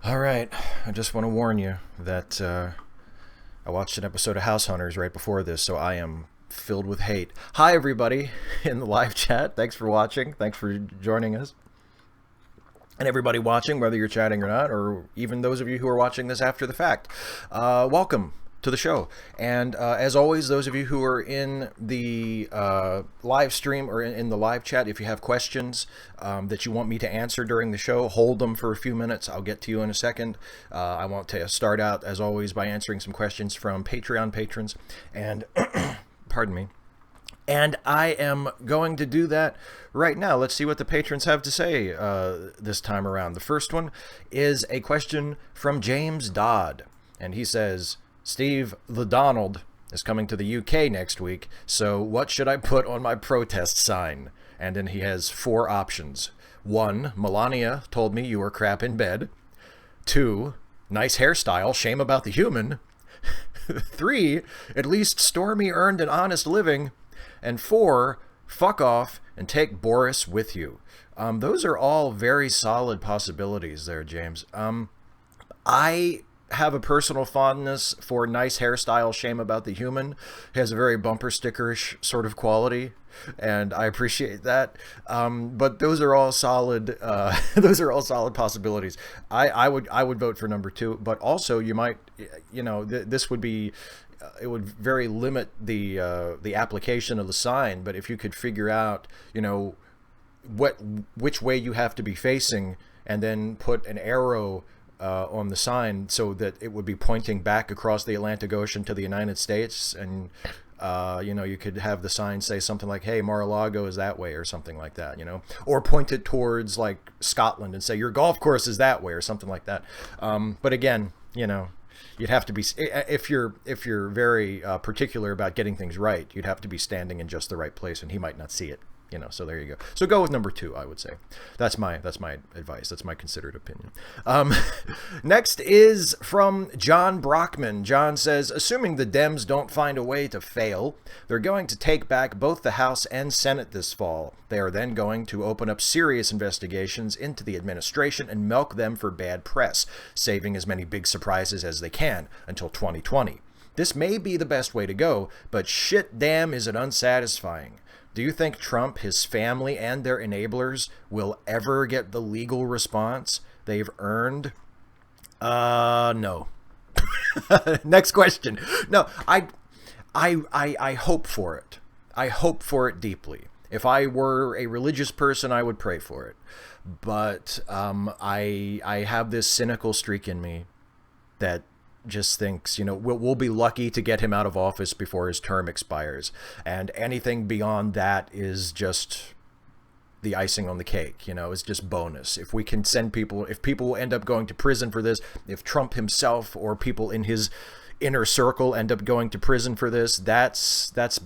All right, I just want to warn you that I watched an episode of House Hunters right before this, so I am filled with hate. Hi, everybody in the live chat. Thanks for watching. Thanks for joining us. And everybody watching, whether you're chatting or not, or even those of you who are watching this after the fact, welcome to the show. And as always, those of you who are in the live stream or in the live chat, if you have questions that you want me to answer during the show, hold them for a few minutes. I'll get to you in a second. I want to start out, as always, by answering some questions from Patreon patrons. And, pardon me. And I am going to do that right now. Let's see what the patrons have to say this time around. The first one is a question from James Dodd. And he says, Steve the Donald is coming to the UK next week, so what should I put on my protest sign? And then he has 4 options. 1, Melania told me you were crap in bed. 2, nice hairstyle, shame about the human. 3, at least Stormy earned an honest living. And 4, fuck off and take Boris with you. Those are all very solid possibilities there, James. I have a personal fondness for nice hairstyle, shame about the human. It has a very bumper stickerish sort of quality, and I appreciate that. But those are all solid. Those are all solid possibilities. I would vote for number 2, but also you might, this would be. It would very limit the application of the sign. But if you could figure out, which way you have to be facing, and then put an arrow on the sign so that it would be pointing back across the Atlantic Ocean to the United States, and you could have the sign say something like, hey, Mar-a-Lago is that way, or something like that, or point it towards like Scotland and say your golf course is that way, or something like that. But again, you'd have to be, if you're very particular about getting things right, you'd have to be standing in just the right place, and he might not see it. So there you go. So go with number 2, I would say. That's my advice. That's my considered opinion. Next is from John Brockman. John says, assuming the Dems don't find a way to fail, they're going to take back both the House and Senate this fall. They are then going to open up serious investigations into the administration and milk them for bad press, saving as many big surprises as they can until 2020. This may be the best way to go, but shit damn is it unsatisfying. Do you think Trump, his family, and their enablers will ever get the legal response they've earned? No. Next question. No, I hope for it. I hope for it deeply. If I were a religious person, I would pray for it. But I have this cynical streak in me that just thinks, we'll be lucky to get him out of office before his term expires. And anything beyond that is just the icing on the cake, it's just bonus. If we can send people, if people end up going to prison for this, if Trump himself or people in his inner circle end up going to prison for this, that's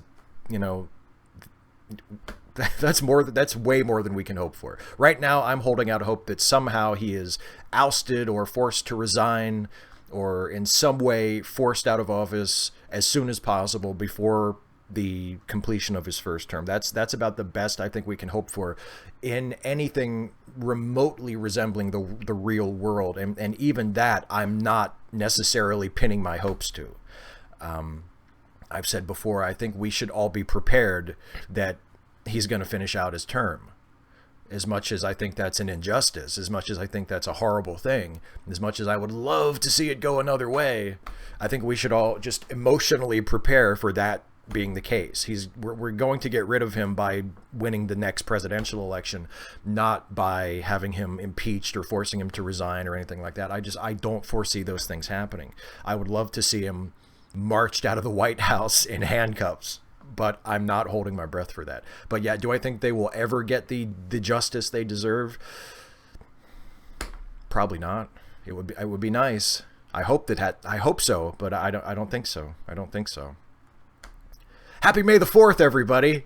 way more than we can hope for. Right now, I'm holding out hope that somehow he is ousted or forced to resign, or in some way forced out of office as soon as possible before the completion of his first term. That's about the best I think we can hope for in anything remotely resembling the real world. And even that, I'm not necessarily pinning my hopes to. I've said before, I think we should all be prepared that he's going to finish out his term. As much as I think that's an injustice, as much as I think that's a horrible thing, as much as I would love to see it go another way, I think we should all just emotionally prepare for that being the case. We're going to get rid of him by winning the next presidential election, not by having him impeached or forcing him to resign or anything like that. I don't foresee those things happening. I would love to see him marched out of the White House in handcuffs, but I'm not holding my breath for that. But yeah, do I think they will ever get the justice they deserve? Probably not. It would be nice. I hope so, but I don't think so. I don't think so. Happy May the 4th, everybody.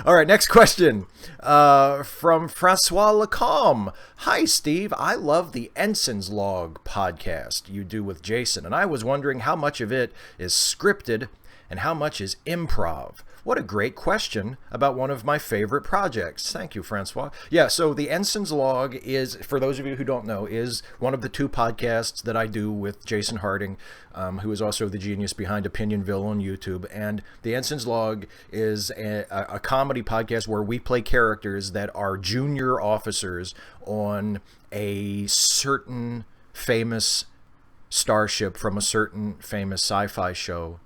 All right, next question from Francois Lacombe. Hi, Steve. I love the Ansons Log podcast you do with Jason, and I was wondering how much of it is scripted and how much is improv. What a great question about one of my favorite projects. Thank you, Francois. Yeah, so the Ansons Log is, for those of you who don't know, is one of the 2 podcasts that I do with Jason Harding, who is also the genius behind Opinionville on YouTube. And the Ansons Log is a comedy podcast where we play characters that are junior officers on a certain famous starship from a certain famous sci-fi show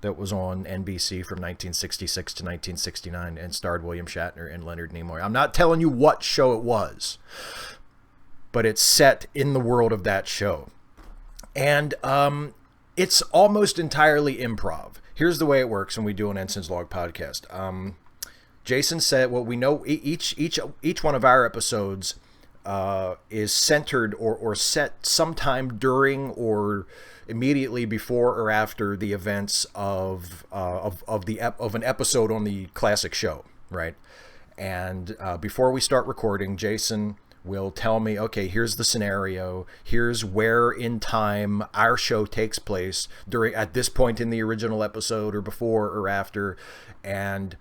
that was on NBC from 1966 to 1969 and starred William Shatner and Leonard Nimoy. I'm not telling you what show it was, but it's set in the world of that show. And it's almost entirely improv. Here's the way it works when we do an Ansons Log podcast. Jason said, well, we know each one of our episodes is centered or set sometime during or immediately before or after the events of an episode on the classic show, right? And before we start recording, Jason will tell me, okay, here's the scenario, here's where in time our show takes place at this point in the original episode or before or after, and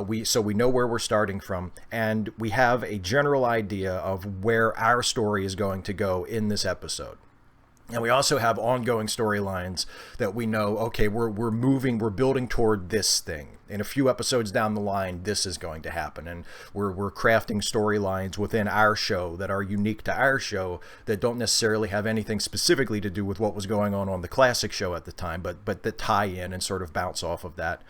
we know where we're starting from, and we have a general idea of where our story is going to go in this episode. And we also have ongoing storylines that we know, okay, we're building toward this thing. In a few episodes down the line, this is going to happen. And we're crafting storylines within our show that are unique to our show that don't necessarily have anything specifically to do with what was going on the classic show at the time, but that tie in and sort of bounce off of that.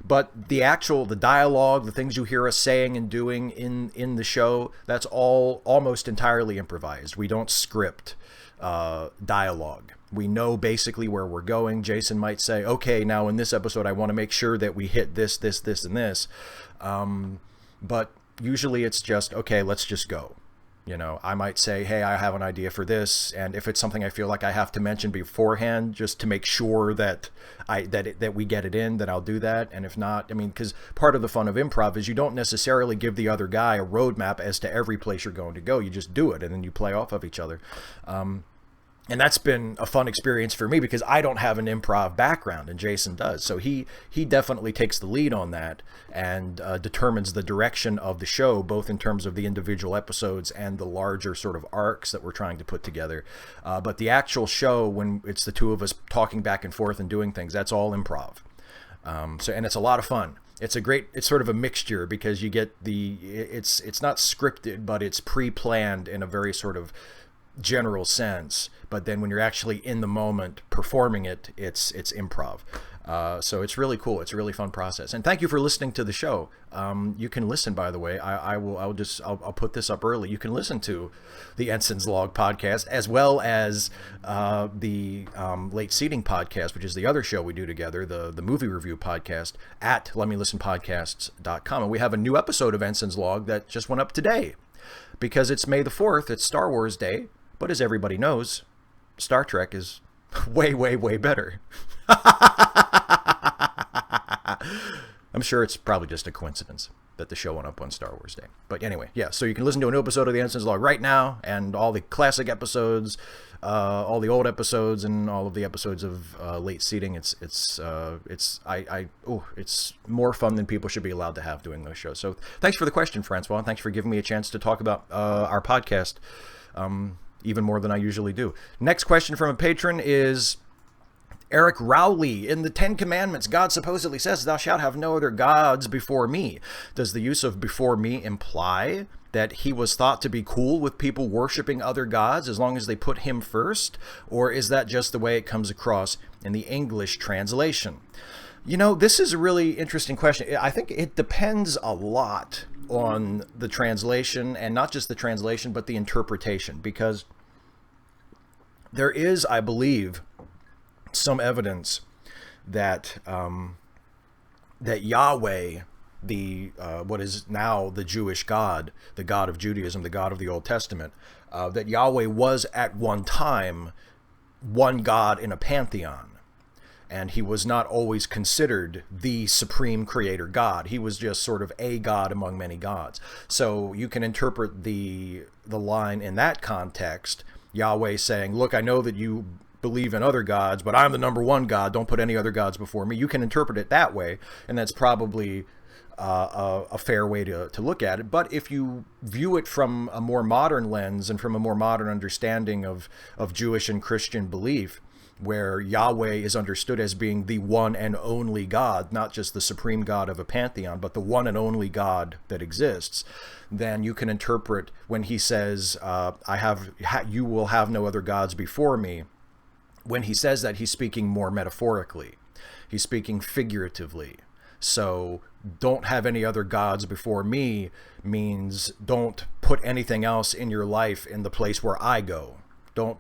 But the dialogue, the things you hear us saying and doing in the show, that's all almost entirely improvised. We don't script dialogue. We know basically where we're going. Jason might say, okay, now in this episode I want to make sure that we hit this, and this. But usually it's just, okay, let's just go. You know, I might say, hey, I have an idea for this, and if it's something I feel like I have to mention beforehand just to make sure that we get it in, then I'll do that. And if not, I mean, because part of the fun of improv is you don't necessarily give the other guy a roadmap as to every place you're going to go. You just do it, and then you play off of each other. And that's been a fun experience for me because I don't have an improv background and Jason does. So he definitely takes the lead on that and determines the direction of the show, both in terms of the individual episodes and the larger sort of arcs that we're trying to put together. But the actual show, when it's the 2 of us talking back and forth and doing things, that's all improv. And it's a lot of fun. It's sort of a mixture because you get it's not scripted, but it's pre-planned in a very sort of general sense, but then when you're actually in the moment performing it, it's improv. So it's really cool. It's a really fun process. And thank you for listening to the show. You can listen, by the way. I'll put this up early. You can listen to the Ansons Log podcast as well as the Late Seating podcast, which is the other show we do together, the movie review podcast at letmelistenpodcasts.com. And we have a new episode of Ansons Log that just went up today because it's May the 4th. It's Star Wars Day. But as everybody knows, Star Trek is way, way, way better. I'm sure it's probably just a coincidence that the show went up on Star Wars Day. But anyway, yeah, so you can listen to a new episode of the Ansons Log right now, and all the classic episodes, all the old episodes, and all of the episodes of Late Seating. It's more fun than people should be allowed to have doing those shows. So thanks for the question, Francois, and thanks for giving me a chance to talk about our podcast. Even more than I usually do. Next question from a patron is Eric Rowley. In the 10 Commandments, God supposedly says, thou shalt have no other gods before me. Does the use of before me imply that he was thought to be cool with people worshiping other gods as long as they put him first? Or is that just the way it comes across in the English translation? You know, this is a really interesting question. I think it depends a lot on the translation, and not just the translation, but the interpretation, because there is, I believe, some evidence that that Yahweh, what is now the Jewish God, the God of Judaism, the God of the Old Testament, that Yahweh was at one time one God in a pantheon. And he was not always considered the supreme creator God. He was just sort of a God among many gods. So you can interpret the line in that context, Yahweh saying, look, I know that you believe in other gods, but I'm the number one God. Don't put any other gods before me. You can interpret it that way, and that's probably a fair way to look at it. But if you view it from a more modern lens and from a more modern understanding of Jewish and Christian belief, where Yahweh is understood as being the one and only God, not just the supreme God of a pantheon, but the one and only God that exists, then you can interpret when he says, you will have no other gods before me. When he says that, he's speaking more metaphorically. He's speaking figuratively. So don't have any other gods before me means don't put anything else in your life in the place where I go. Don't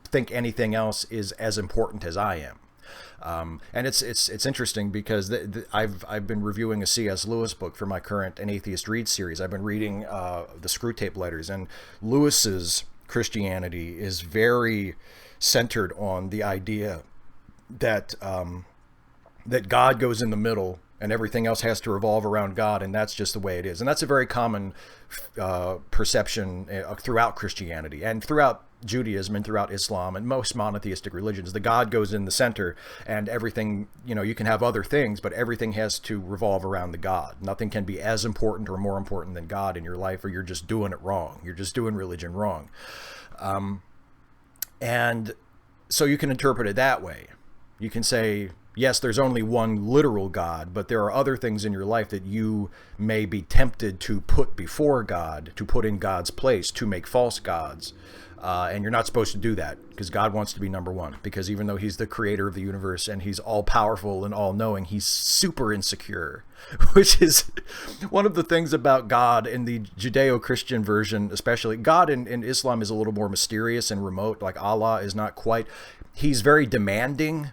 think anything else is as important as I am. And it's interesting because I've been reviewing a C.S. Lewis book for my current An Atheist Reads series. I've been reading the Screwtape Letters, and Lewis's Christianity is very centered on the idea that that God goes in the middle and everything else has to revolve around God, and that's just the way it is. And that's a very common perception throughout Christianity and throughout Judaism and throughout Islam and most monotheistic religions. The God goes in the center, and everything, you can have other things, but everything has to revolve around the God. Nothing can be as important or more important than God in your life, or you're just doing it wrong. You're just doing religion wrong. And so you can interpret it that way. You can say, yes, there's only one literal God, but there are other things in your life that you may be tempted to put before God, to put in God's place, to make false gods. And you're not supposed to do that, because God wants to be number one. Because even though he's the creator of the universe and he's all powerful and all knowing, he's super insecure, which is one of the things about God in the Judeo-Christian version, especially. God in Islam is a little more mysterious and remote. Like Allah is not quite, he's very demanding,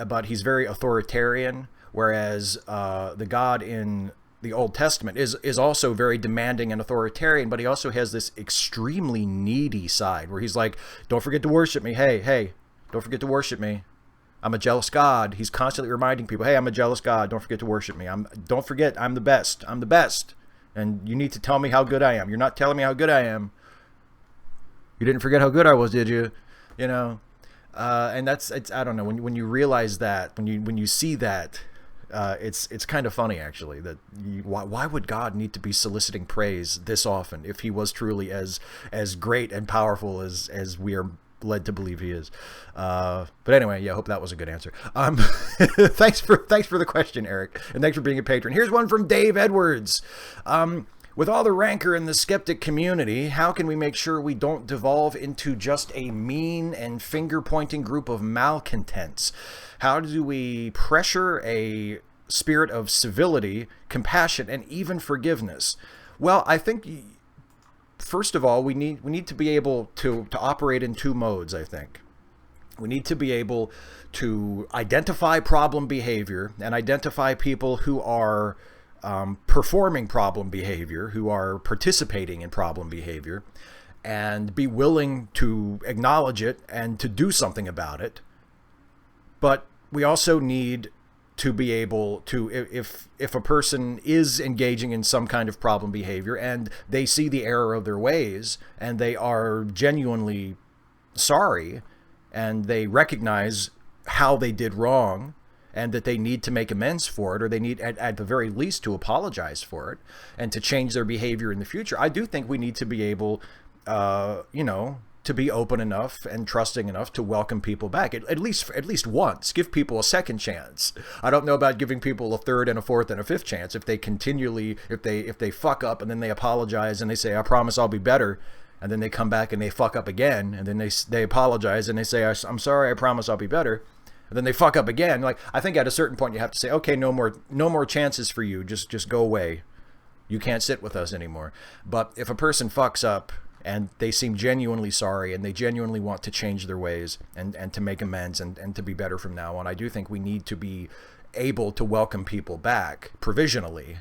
but he's very authoritarian, whereas the God in the Old Testament is also very demanding and authoritarian, but he also has this extremely needy side where he's like, don't forget to worship me. Hey, don't forget to worship me. I'm a jealous God. He's constantly reminding people, hey, I'm a jealous God. Don't forget to worship me. Don't forget, I'm the best. I'm the best. And you need to tell me how good I am. You're not telling me how good I am. You didn't forget how good I was, did you? And it's I don't know, when you realize that, when you see that, it's kind of funny, actually, that why would God need to be soliciting praise this often if he was truly as great and powerful as we are led to believe he is? But anyway, yeah, I hope that was a good answer. Thanks for the question, Eric, and thanks for being a patron. Here's one from Dave Edwards. With all the rancor in the skeptic community, how can we make sure we don't devolve into just a mean and finger-pointing group of malcontents? How do we pressure a spirit of civility, compassion, and even forgiveness? Well, I think, first of all, we need to be able to operate in two modes, I think. We need to be able to identify problem behavior and identify people who are performing problem behavior, who are participating in problem behavior, and be willing to acknowledge it and to do something about it. But we also need to be able to, if a person is engaging in some kind of problem behavior and they see the error of their ways and they are genuinely sorry and they recognize how they did wrong and that they need to make amends for it, or they need at the very least to apologize for it and to change their behavior in the future, I do think we need to be able, to be open enough and trusting enough to welcome people back at least once. Give people a second chance. I don't know about giving people a third and a fourth and a fifth chance. If they continually, if they fuck up and then they apologize and they say, I promise I'll be better, and then they come back and they fuck up again, and then they apologize and they say, I'm sorry, I promise I'll be better, and then they fuck up again. Like, I think at a certain point you have to say, okay, no more chances for you. Just go away. You can't sit with us anymore. But if a person fucks up and they seem genuinely sorry and they genuinely want to change their ways and to make amends and to be better from now on, I do think we need to be able to welcome people back provisionally,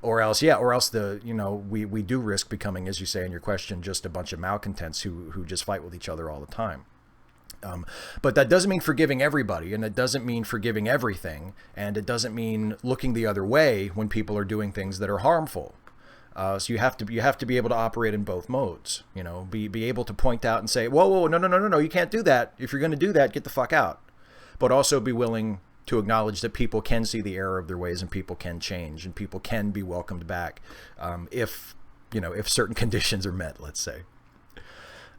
or else we do risk becoming, as you say in your question, just a bunch of malcontents who just fight with each other all the time. But that doesn't mean forgiving everybody, and it doesn't mean forgiving everything, and it doesn't mean looking the other way when people are doing things that are harmful. So you have to be able to operate in both modes. You know, be able to point out and say, whoa, no, you can't do that. If you're going to do that, get the fuck out. But also be willing to acknowledge that people can see the error of their ways and people can change and people can be welcomed back if certain conditions are met, let's say.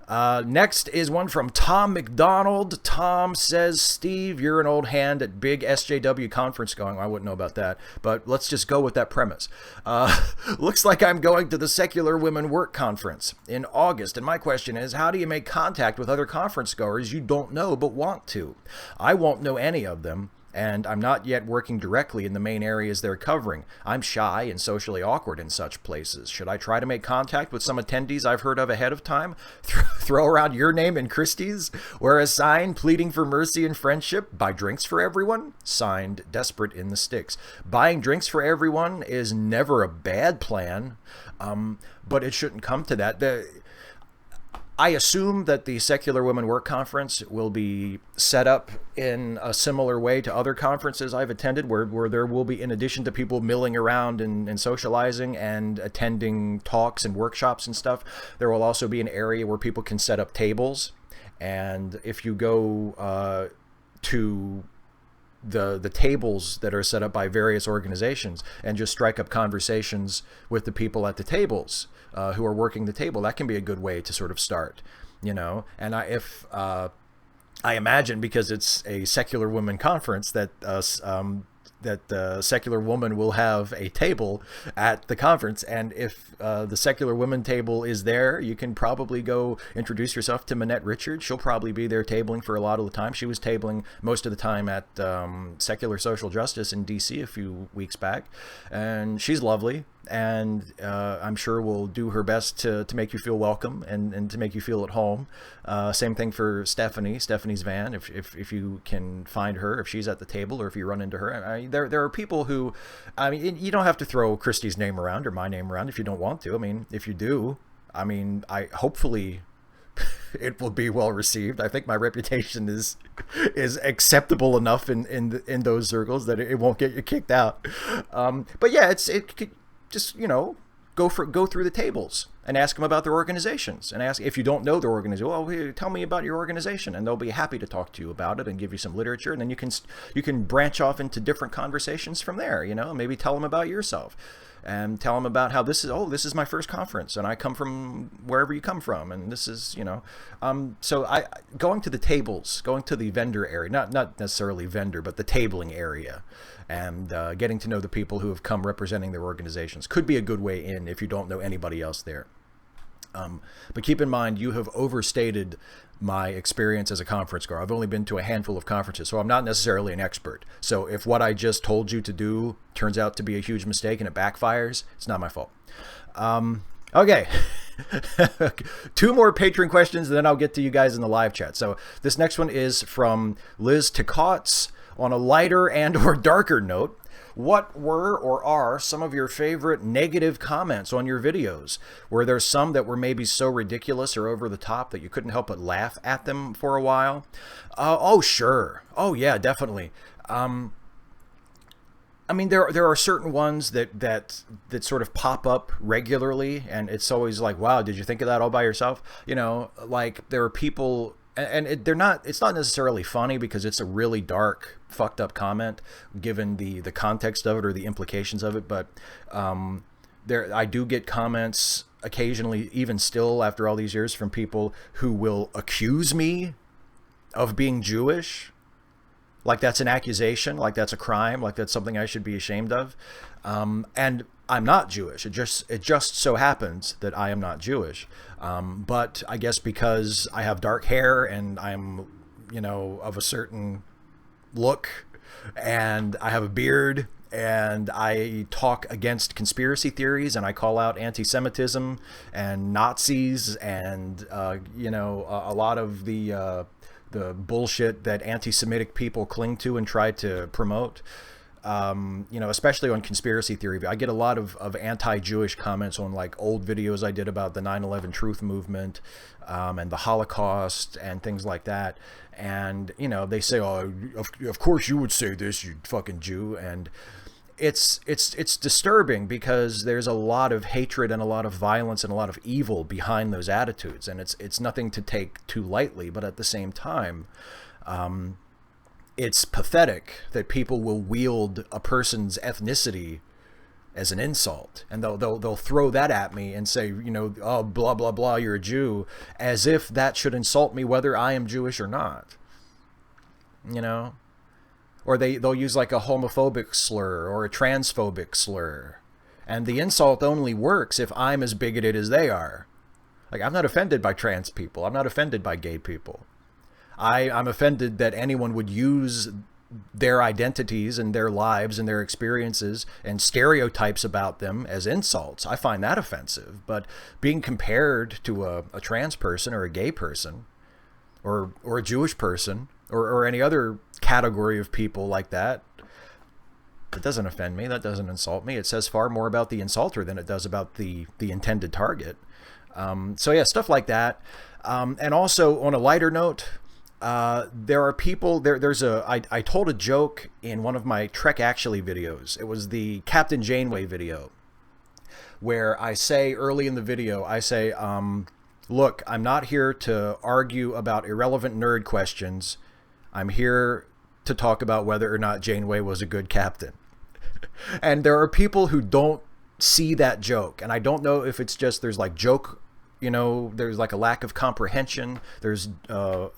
Next is one from Tom McDonald. Tom says, Steve, you're an old hand at big SJW conference going. I wouldn't know about that, but let's just go with that premise. Looks like I'm going to the Secular Women Work Conference in August, and my question is, how do you make contact with other conference goers you don't know but want to? I won't know any of them, and I'm not yet working directly in the main areas they're covering. I'm shy and socially awkward in such places. Should I try to make contact with some attendees I've heard of ahead of time? Throw around your name and Christie's? Wear a sign pleading for mercy and friendship? Buy drinks for everyone? Signed, Desperate in the Sticks. Buying drinks for everyone is never a bad plan, but it shouldn't come to that. I assume that the Secular Women Work Conference will be set up in a similar way to other conferences I've attended, where there will be, in addition to people milling around and socializing and attending talks and workshops and stuff, there will also be an area where people can set up tables. And if you go to the tables that are set up by various organizations and just strike up conversations with the people at the tables who are working the table, that can be a good way to sort of start, you know. And I imagine, because it's a secular women conference, that the secular woman will have a table at the conference, and if the secular women table is there, you can probably go introduce yourself to Manette Richards. She'll probably be there tabling for a lot of the time. She was tabling most of the time at Secular Social Justice in DC a few weeks back, and she's lovely, and I'm sure will do her best to make you feel welcome and to make you feel at home. Same thing for Stephanie's van. If you can find her, if she's at the table, or if you run into her. There are people who, I mean, you don't have to throw Christie's name around or my name around if you don't want to. I mean, if you do, I mean, hopefully it will be well received. I think my reputation is acceptable enough in those circles that it won't get you kicked out. But yeah, it could just, you know, go through the tables and ask them about their organizations, and ask, if you don't know their organization, well, here, tell me about your organization, and they'll be happy to talk to you about it and give you some literature, and then you can branch off into different conversations from there. You know, maybe tell them about yourself and tell them about how this is my first conference, and I come from wherever you come from, and this is, you know, so going to the tables, going to the vendor area, not necessarily vendor, but the tabling area, and getting to know the people who have come representing their organizations could be a good way in if you don't know anybody else there. But keep in mind, you have overstated my experience as a conference goer. I've only been to a handful of conferences, so I'm not necessarily an expert. So if what I just told you to do turns out to be a huge mistake and it backfires, it's not my fault. Okay. 2 more Patreon questions, and then I'll get to you guys in the live chat. So this next one is from Liz Tacotz. On a lighter and or darker note, what were or are some of your favorite negative comments on your videos? Were there some that were maybe so ridiculous or over the top that you couldn't help but laugh at them for a while? Oh, sure. Oh, yeah, definitely. I mean, there are certain ones that sort of pop up regularly, and it's always like, wow, did you think of that all by yourself? You know, like, there are people, and it's not necessarily funny because it's a really dark, fucked up comment given the context of it or the implications of it, but I do get comments occasionally, even still after all these years, from people who will accuse me of being Jewish, like that's an accusation, like that's a crime, like that's something I should be ashamed of, and I'm not Jewish. It just so happens that I am not Jewish, but I guess because I have dark hair and I'm, you know, of a certain look, and I have a beard, and I talk against conspiracy theories, and I call out anti-Semitism and Nazis, and you know, a lot of the bullshit that anti-Semitic people cling to and try to promote. You know, especially on conspiracy theory, I get a lot of anti-Jewish comments on like old videos I did about the 9/11 Truth Movement and the Holocaust and things like that. And, you know, they say, oh, of course you would say this, you fucking Jew. And it's disturbing because there's a lot of hatred and a lot of violence and a lot of evil behind those attitudes, and it's nothing to take too lightly. But at the same time, it's pathetic that people will wield a person's ethnicity as an insult, and they'll throw that at me and say, you know, oh, blah blah blah, you're a Jew, as if that should insult me whether I am Jewish or not. You know, or they'll use like a homophobic slur or a transphobic slur, and the insult only works if I'm as bigoted as they are. Like, I'm not offended by trans people. I'm not offended by gay people. I'm offended that anyone would use their identities and their lives and their experiences and stereotypes about them as insults. I find that offensive. But being compared to a trans person or a gay person or a Jewish person or any other category of people like that, it doesn't offend me. That doesn't insult me. It says far more about the insulter than it does about the intended target. So yeah, stuff like that. And also on a lighter note, there are people I told a joke in one of my Trek Actually videos. It was the Captain Janeway video, where I say early in the video, I say, look, I'm not here to argue about irrelevant nerd questions. I'm here to talk about whether or not Janeway was a good captain. And there are people who don't see that joke. And I don't know if it's just there's like joke, you know, there's like a lack of comprehension. There's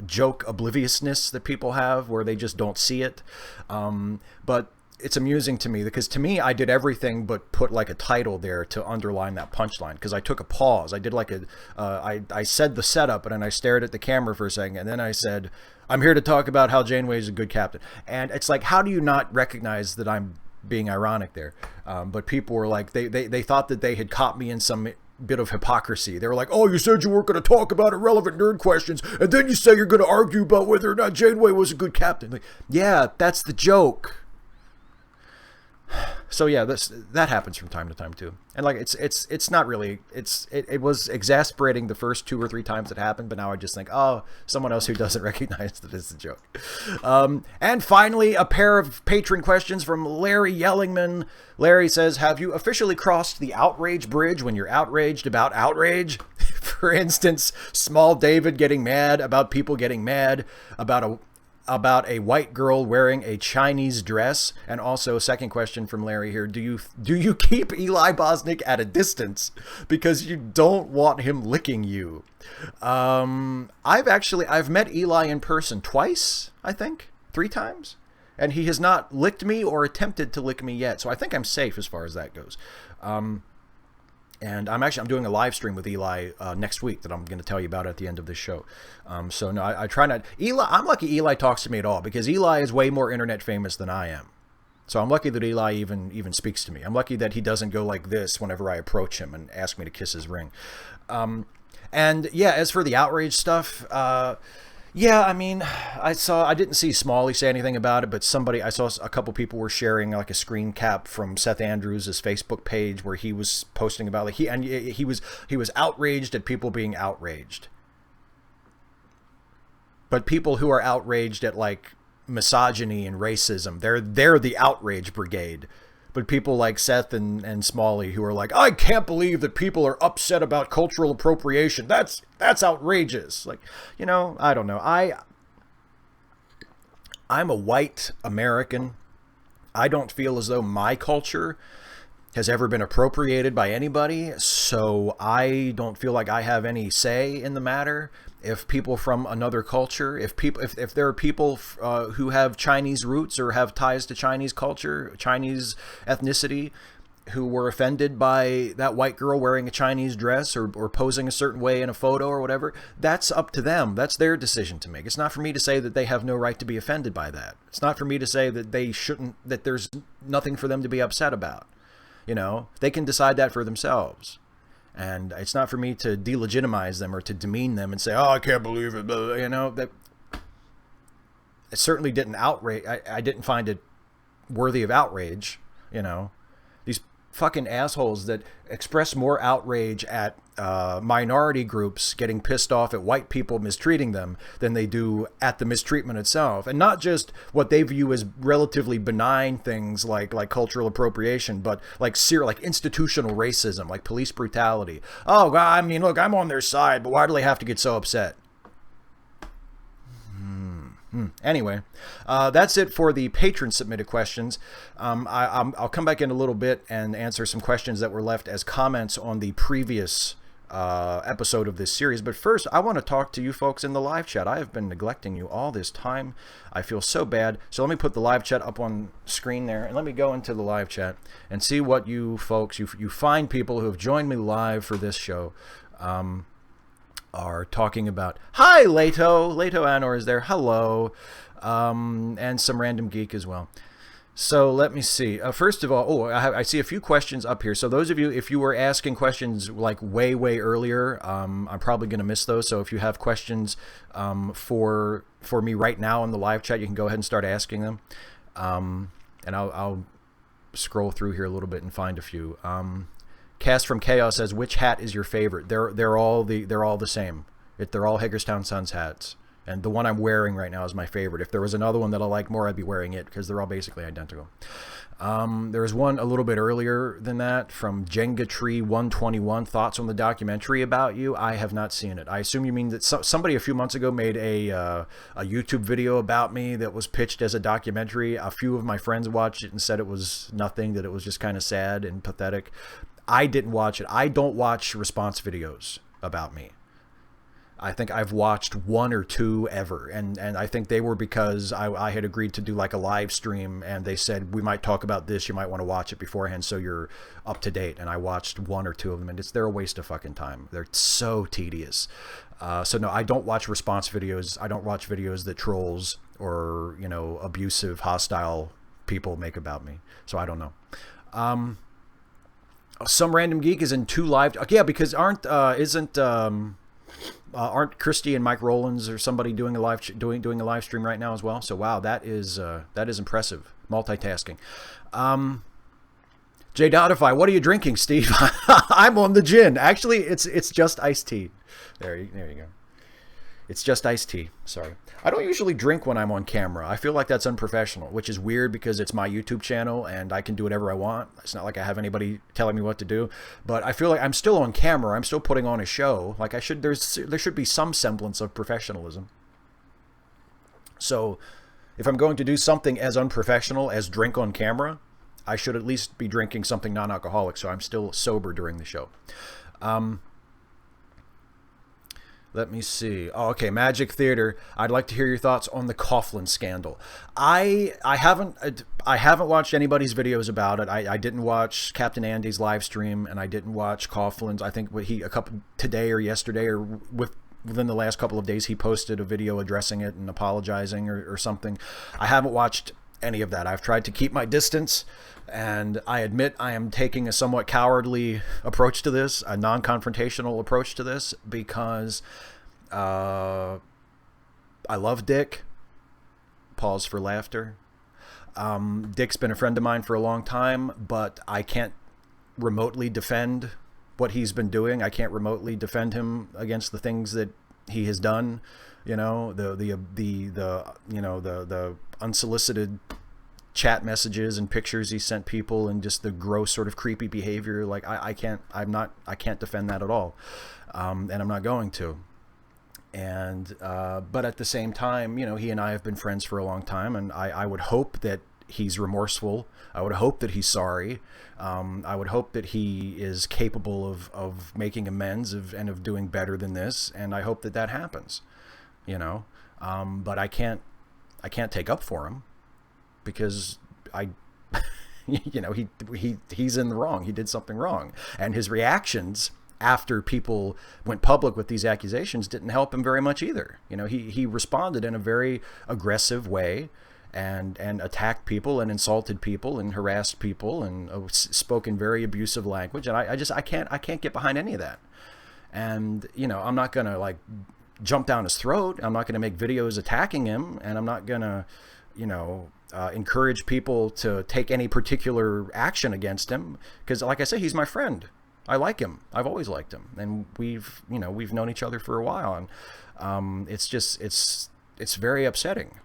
joke obliviousness that people have where they just don't see it. But it's amusing to me because to me, I did everything but put like a title there to underline that punchline, because I took a pause. I did like I said the setup, and then I stared at the camera for a second, and then I said, I'm here to talk about how Janeway is a good captain. And it's like, how do you not recognize that I'm being ironic there? But people were like, they thought that they had caught me in some bit of hypocrisy. They were like, oh, you said you weren't going to talk about irrelevant nerd questions, and then you say you're going to argue about whether or not Janeway was a good captain. Like, yeah, that's the joke. So yeah, that happens from time to time too. And like it's not really, it was exasperating the first 2 or 3 times it happened, but now I just think, oh, someone else who doesn't recognize that it's a joke. And finally, a pair of patron questions from Larry Yellingman. Larry says, have you officially crossed the outrage bridge when you're outraged about outrage? For instance, small David getting mad about people getting mad about a white girl wearing a Chinese dress. And also, second question from Larry here, do you keep Eli Bosnick at a distance because you don't want him licking you? I've met Eli in person twice, I think 3 times, and he has not licked me or attempted to lick me yet, so I think I'm safe as far as that goes. And I'm doing a live stream with Eli next week that I'm going to tell you about at the end of this show. So no, I try not. Eli, I'm lucky Eli talks to me at all, because Eli is way more internet famous than I am. So I'm lucky that Eli even speaks to me. I'm lucky that he doesn't go like this whenever I approach him and ask me to kiss his ring. And yeah, as for the outrage stuff, yeah, I mean, I didn't see Smalley say anything about it, but I saw a couple people were sharing like a screen cap from Seth Andrews' Facebook page where he was posting about like he was outraged at people being outraged. But people who are outraged at like misogyny and racism, they're the outrage brigade. But people like Seth and Smalley who are like, I can't believe that people are upset about cultural appropriation. That's outrageous. Like, you know, I don't know. I'm a white American. I don't feel as though my culture has ever been appropriated by anybody, so I don't feel like I have any say in the matter. If people from another culture, if there are people who have Chinese roots or have ties to Chinese culture, Chinese ethnicity, who were offended by that white girl wearing a Chinese dress or posing a certain way in a photo or whatever, that's up to them. That's their decision to make. It's not for me to say that they have no right to be offended by that. It's not for me to say that they shouldn't, that there's nothing for them to be upset about. You know, they can decide that for themselves. And it's not for me to delegitimize them or to demean them and say, oh, I can't believe it. You know, that it certainly didn't outrage. I didn't find it worthy of outrage. You know, fucking assholes that express more outrage at minority groups getting pissed off at white people mistreating them than they do at the mistreatment itself. And not just what they view as relatively benign things like cultural appropriation, but like institutional racism, like police brutality. Oh, God, I mean, look, I'm on their side, but why do they have to get so upset? Anyway, that's it for the patron submitted questions. I'll come back in a little bit and answer some questions that were left as comments on the previous episode of this series. But first, I want to talk to you folks in the live chat. I have been neglecting you all this time. I feel so bad. So let me put the live chat up on screen there, and let me go into the live chat and see what you folks, you fine people who have joined me live for this show, are talking about. Hi, Leto Anor is there. Hello. And some random geek as well. So let me see. First of all, I see a few questions up here. So those of you, if you were asking questions like way earlier, I'm probably going to miss those. So if you have questions for me right now in the live chat, you can go ahead and start asking them. And I'll scroll through here a little bit and find a few. Cast from Chaos says, which hat is your favorite? They're all the same. They're all Hagerstown Suns hats, and the one I'm wearing right now is my favorite. If there was another one that I like more, I'd be wearing it because they're all basically identical. There's one a little bit earlier than that from Jenga Tree 121. Thoughts on the documentary about you? I have not seen it. I assume you mean that somebody a few months ago made a YouTube video about me that was pitched as a documentary. A few of my friends watched it and said it was nothing, that it was just kind of sad and pathetic. I didn't watch it. I don't watch response videos about me. I think I've watched one or two ever, and I think they were because I had agreed to do like a live stream, and they said we might talk about this, you might want to watch it beforehand so you're up to date, and I watched one or two of them, and they're a waste of fucking time. They're so tedious. So no, I don't watch response videos. I don't watch videos that trolls or, you know, abusive, hostile people make about me. So I don't know. Some random geek is in 2 live. Yeah, because aren't Christy and Mike Rollins or somebody doing a live stream right now as well? So wow, that is impressive. Multitasking. J Dodify, what are you drinking, Steve? I'm on the gin. Actually, it's just iced tea. There you go. It's just iced tea. Sorry. I don't usually drink when I'm on camera. I feel like that's unprofessional, which is weird because it's my YouTube channel and I can do whatever I want. It's not like I have anybody telling me what to do, but I feel like I'm still on camera. I'm still putting on a show. Like there should be some semblance of professionalism. So if I'm going to do something as unprofessional as drink on camera, I should at least be drinking something non-alcoholic so I'm still sober during the show. Let me see. Oh, okay, Magic Theater. I'd like to hear your thoughts on the Coughlin scandal. I haven't watched anybody's videos about it. I didn't watch Captain Andy's live stream, and I didn't watch Coughlin's. I think today or yesterday or within the last couple of days he posted a video addressing it and apologizing or something. I haven't watched any of that. I've tried to keep my distance, and I admit I am taking a somewhat cowardly approach to this, a non-confrontational approach to this, because I love Dick. Pause for laughter. Dick's been a friend of mine for a long time, but I can't remotely defend what he's been doing. I can't remotely defend him against the things that he has done. You know, the unsolicited chat messages and pictures he sent people, and just the gross sort of creepy behavior. Like I can't defend that at all, and I'm not going to. And but at the same time, you know, he and I have been friends for a long time, and I would hope that he's remorseful. I would hope that he's sorry. I would hope that he is capable of making amends and of doing better than this, and I hope that happens. You know, but I can't take up for him because you know, he's in the wrong. He did something wrong, and his reactions after people went public with these accusations didn't help him very much either. You know, he responded in a very aggressive way and attacked people and insulted people and harassed people and spoke in very abusive language, and I can't get behind any of that. And you know, I'm not gonna like jump down his throat. I'm not gonna make videos attacking him, and I'm not gonna, you know, encourage people to take any particular action against him, because like I say, he's my friend. I like him. I've always liked him, and we've known each other for a while, and it's very upsetting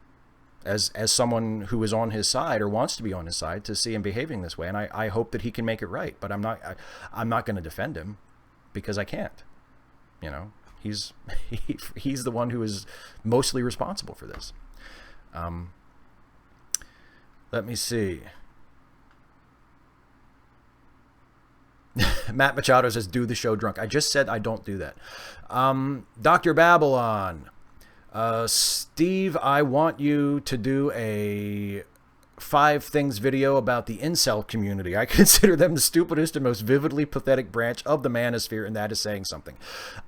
as someone who is on his side or wants to be on his side to see him behaving this way. And I hope that he can make it right, but I'm not going to defend him because I can't. He's the one who is mostly responsible for this. Let me see. Matt Machado says, do the show drunk. I just said I don't do that. Dr. Babylon. Steve, I want you to do a 5 things video about the Insel community. I consider them the stupidest and most vividly pathetic branch of the manosphere, and that is saying something.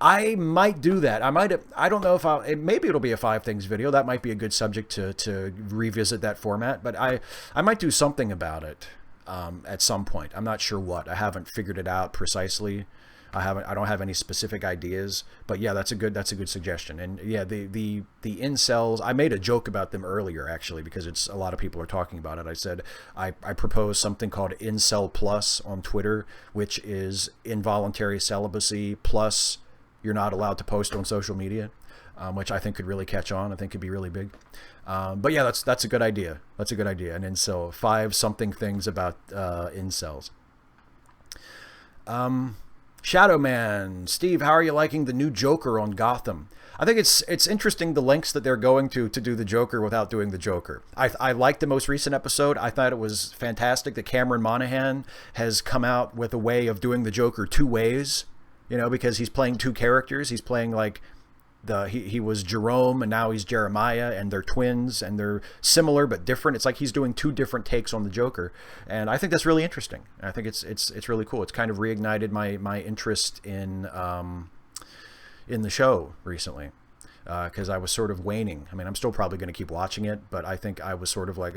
I might do that. I don't know if maybe it'll be a 5 things video. That might be a good subject to revisit that format, but I might do something about it at some point. I'm not sure what. I haven't figured it out precisely. I don't have any specific ideas, but yeah, that's a good suggestion. And yeah, the incels, I made a joke about them earlier actually, because a lot of people are talking about it. I said I proposed something called Insel Plus on Twitter, which is involuntary celibacy plus you're not allowed to post on social media, which I think could really catch on. I think could be really big. But yeah, that's a good idea. That's a good idea. And Insel, 5 something things about incels. Shadow Man, Steve, how are you liking the new Joker on Gotham? I think it's interesting the lengths that they're going to do the Joker without doing the Joker. I liked the most recent episode. I thought it was fantastic that Cameron Monaghan has come out with a way of doing the Joker 2 ways, because he's playing 2 characters. He's playing like he was Jerome and now he's Jeremiah, and they're twins and they're similar but different. It's like he's doing 2 different takes on the Joker, and I think that's really interesting. I think it's really cool. It's kind of reignited my interest in the show recently, because I was sort of waning. I mean, I'm still probably going to keep watching it, but I think I was sort of like,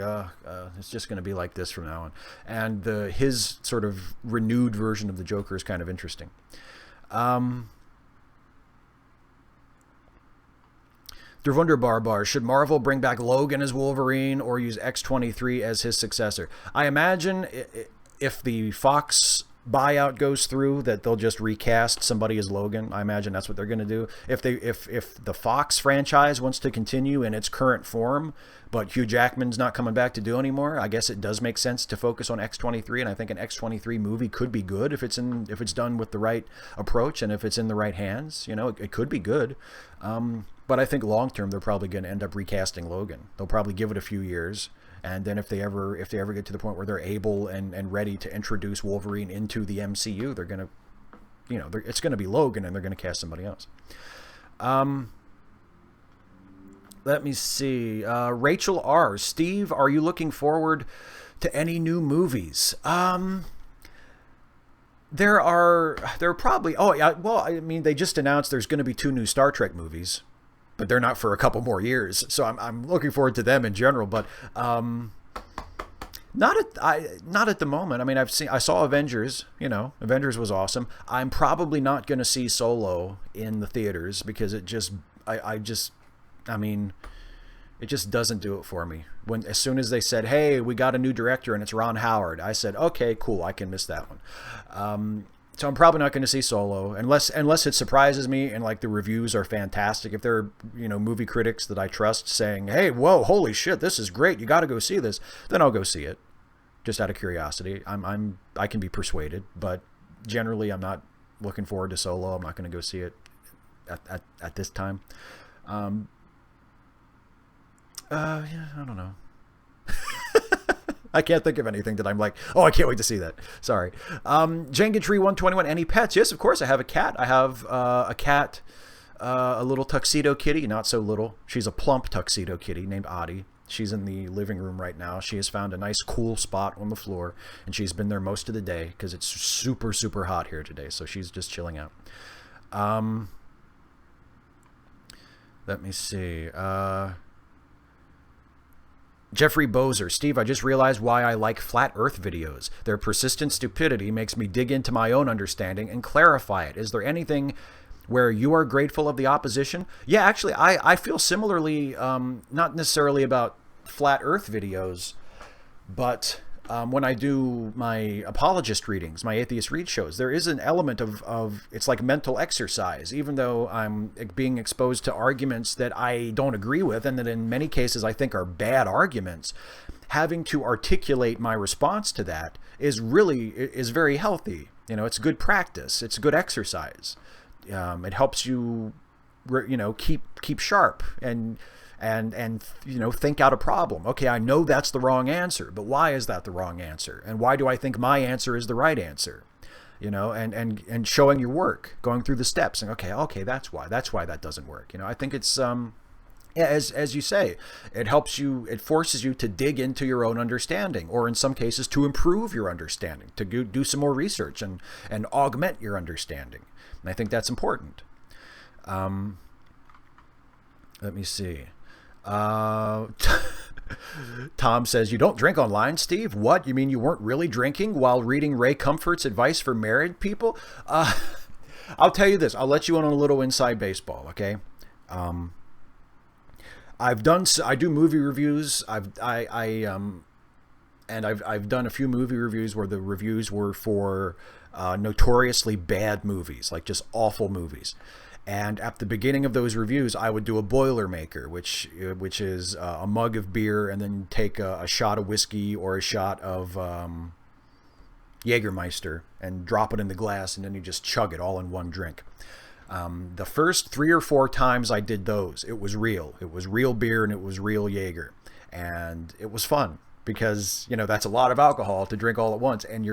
it's just going to be like this from now on. And his sort of renewed version of the Joker is kind of interesting. Der Wunderbar, should Marvel bring back Logan as Wolverine or use X-23 as his successor? I imagine if the Fox buyout goes through, that they'll just recast somebody as Logan. I imagine that's what they're going to do. If the Fox franchise wants to continue in its current form, but Hugh Jackman's not coming back to do anymore, I guess it does make sense to focus on X-23, and I think an X-23 movie could be good if it's done with the right approach and if it's in the right hands. It could be good. But I think long term they're probably going to end up recasting Logan. They'll probably give it a few years, and then if they ever get to the point where they're able and ready to introduce Wolverine into the MCU, they're going to, it's going to be Logan, and they're going to cast somebody else. Let me see. Rachel R. Steve, are you looking forward to any new movies? There are probably. Oh yeah. Well, I mean, they just announced there's going to be 2 new Star Trek movies, but they're not for a couple more years. So I'm looking forward to them in general, but not at the moment. I mean, I saw Avengers. Avengers was awesome. I'm probably not going to see Solo in the theaters because it just doesn't do it for me. As soon as they said, hey, we got a new director and it's Ron Howard, I said, okay, cool, I can miss that one. So I'm probably not going to see Solo unless it surprises me and like the reviews are fantastic. If there are, movie critics that I trust saying, hey, whoa, holy shit, this is great, you got to go see this, then I'll go see it just out of curiosity. I can be persuaded, but generally I'm not looking forward to Solo. I'm not going to go see it at this time. Yeah, I don't know. I can't think of anything that I'm like, oh, I can't wait to see that. Sorry. Jenga Tree 121. Any pets? Yes, of course. I have a cat. I have a cat, a little tuxedo kitty. Not so little. She's a plump tuxedo kitty named Audie. She's in the living room right now. She has found a nice cool spot on the floor, and she's been there most of the day because it's super, super hot here today. So she's just chilling out. Let me see. Jeffrey Bozer. Steve, I just realized why I like flat earth videos. Their persistent stupidity makes me dig into my own understanding and clarify it. Is there anything where you are grateful of the opposition? Yeah, actually, I feel similarly, not necessarily about flat earth videos, but when I do my apologist readings, my atheist read shows, there is an element of it's like mental exercise, even though I'm being exposed to arguments that I don't agree with and that in many cases I think are bad arguments. Having to articulate my response to that is very healthy. You know, it's good practice. It's good exercise. It helps you, keep sharp and think out a problem. Okay, I know that's the wrong answer, but why is that the wrong answer? And why do I think my answer is the right answer? And showing your work, going through the steps, and okay, that's why that doesn't work. I think it's as you say, it forces you to dig into your own understanding, or in some cases to improve your understanding, to do some more research and augment your understanding. And I think that's important. Let me see. Tom says, you don't drink online, Steve? What? You mean you weren't really drinking while reading Ray Comfort's advice for married people? I'll tell you this. I'll let you in on a little inside baseball, okay? I do movie reviews. I've done a few movie reviews where the reviews were for notoriously bad movies, like just awful movies. And at the beginning of those reviews, I would do a Boilermaker, which is a mug of beer and then take a shot of whiskey or a shot of Jägermeister and drop it in the glass, and then you just chug it all in one drink. The first 3 or 4 times I did those, it was real. It was real beer and it was real Jaeger. And it was fun because, that's a lot of alcohol to drink all at once. And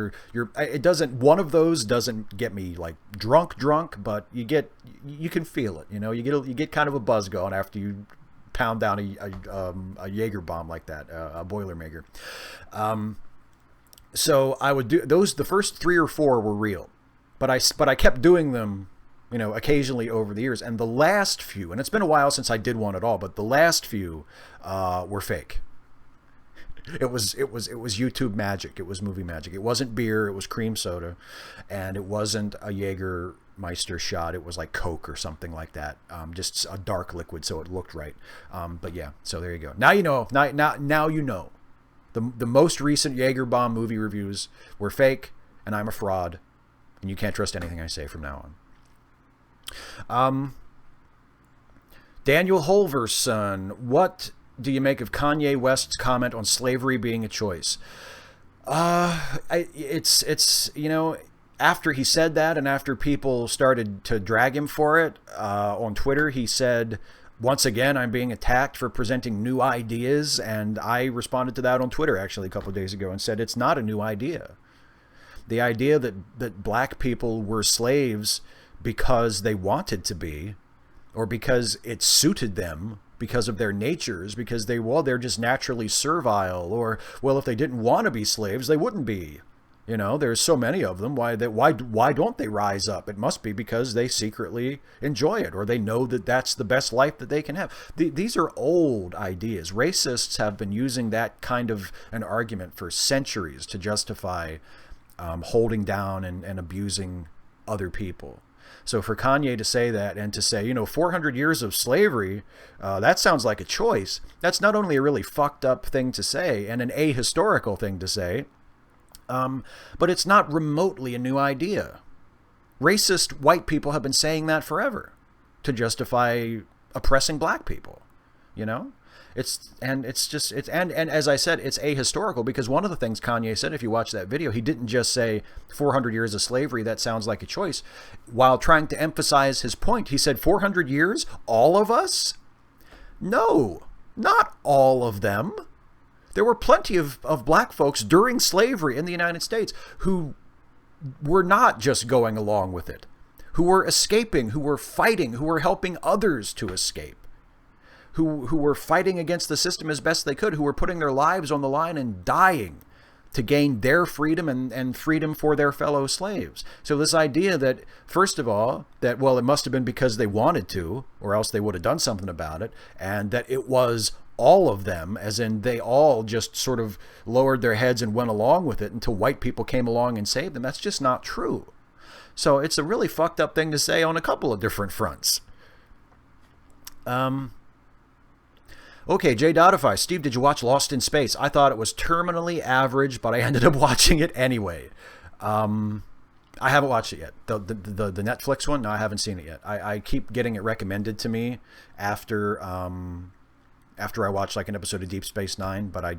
one of those doesn't get me like drunk, but you can feel it, you get kind of a buzz going after you pound down a Jaeger bomb like that, a Boilermaker. So I would do those. The first 3 or 4 were real, but I kept doing them, occasionally over the years. And the last few, and it's been a while since I did one at all, but the last few were fake. It was YouTube magic. It was movie magic. It wasn't beer. It was cream soda, and it wasn't a Jägermeister shot. It was like Coke or something like that. Just a dark liquid, so it looked right. But yeah, so there you go. Now you know. Now you know. The most recent Jaeger bomb movie reviews were fake, and I'm a fraud, and you can't trust anything I say from now on. Daniel Holverson, what do you make of Kanye West's comment on slavery being a choice? It's after he said that and after people started to drag him for it on Twitter, he said, once again, I'm being attacked for presenting new ideas. And I responded to that on Twitter actually a couple of days ago and said, it's not a new idea. The idea that black people were slaves because they wanted to be, or because it suited them, because of their natures, because they're just naturally servile, or, well, if they didn't want to be slaves, they wouldn't be. There's so many of them. Why don't they rise up? It must be because they secretly enjoy it, or they know that that's the best life that they can have. These are old ideas. Racists have been using that kind of an argument for centuries to justify holding down and abusing other people. So for Kanye to say that and to say, 400 years of slavery, that sounds like a choice. That's not only a really fucked up thing to say and an ahistorical thing to say, but it's not remotely a new idea. Racist white people have been saying that forever to justify oppressing black people, And as I said, it's ahistorical because one of the things Kanye said, if you watch that video, he didn't just say 400 years of slavery, that sounds like a choice. While trying to emphasize his point, he said 400 years, all of us? No, not all of them. There were plenty of black folks during slavery in the United States who were not just going along with it, who were escaping, who were fighting, who were helping others to escape. Who were fighting against the system as best they could, who were putting their lives on the line and dying to gain their freedom and freedom for their fellow slaves. So this idea that, first of all, that, well, it must have been because they wanted to, or else they would have done something about it, and that it was all of them, as in they all just sort of lowered their heads and went along with it until white people came along and saved them. That's just not true. So it's a really fucked up thing to say on a couple of different fronts. Okay, Jay Dodify. Steve, did you watch Lost in Space? I thought it was terminally average, but I ended up watching it anyway. I haven't watched it yet. The Netflix one? No, I haven't seen it yet. I keep getting it recommended to me after I watch like an episode of Deep Space Nine, but I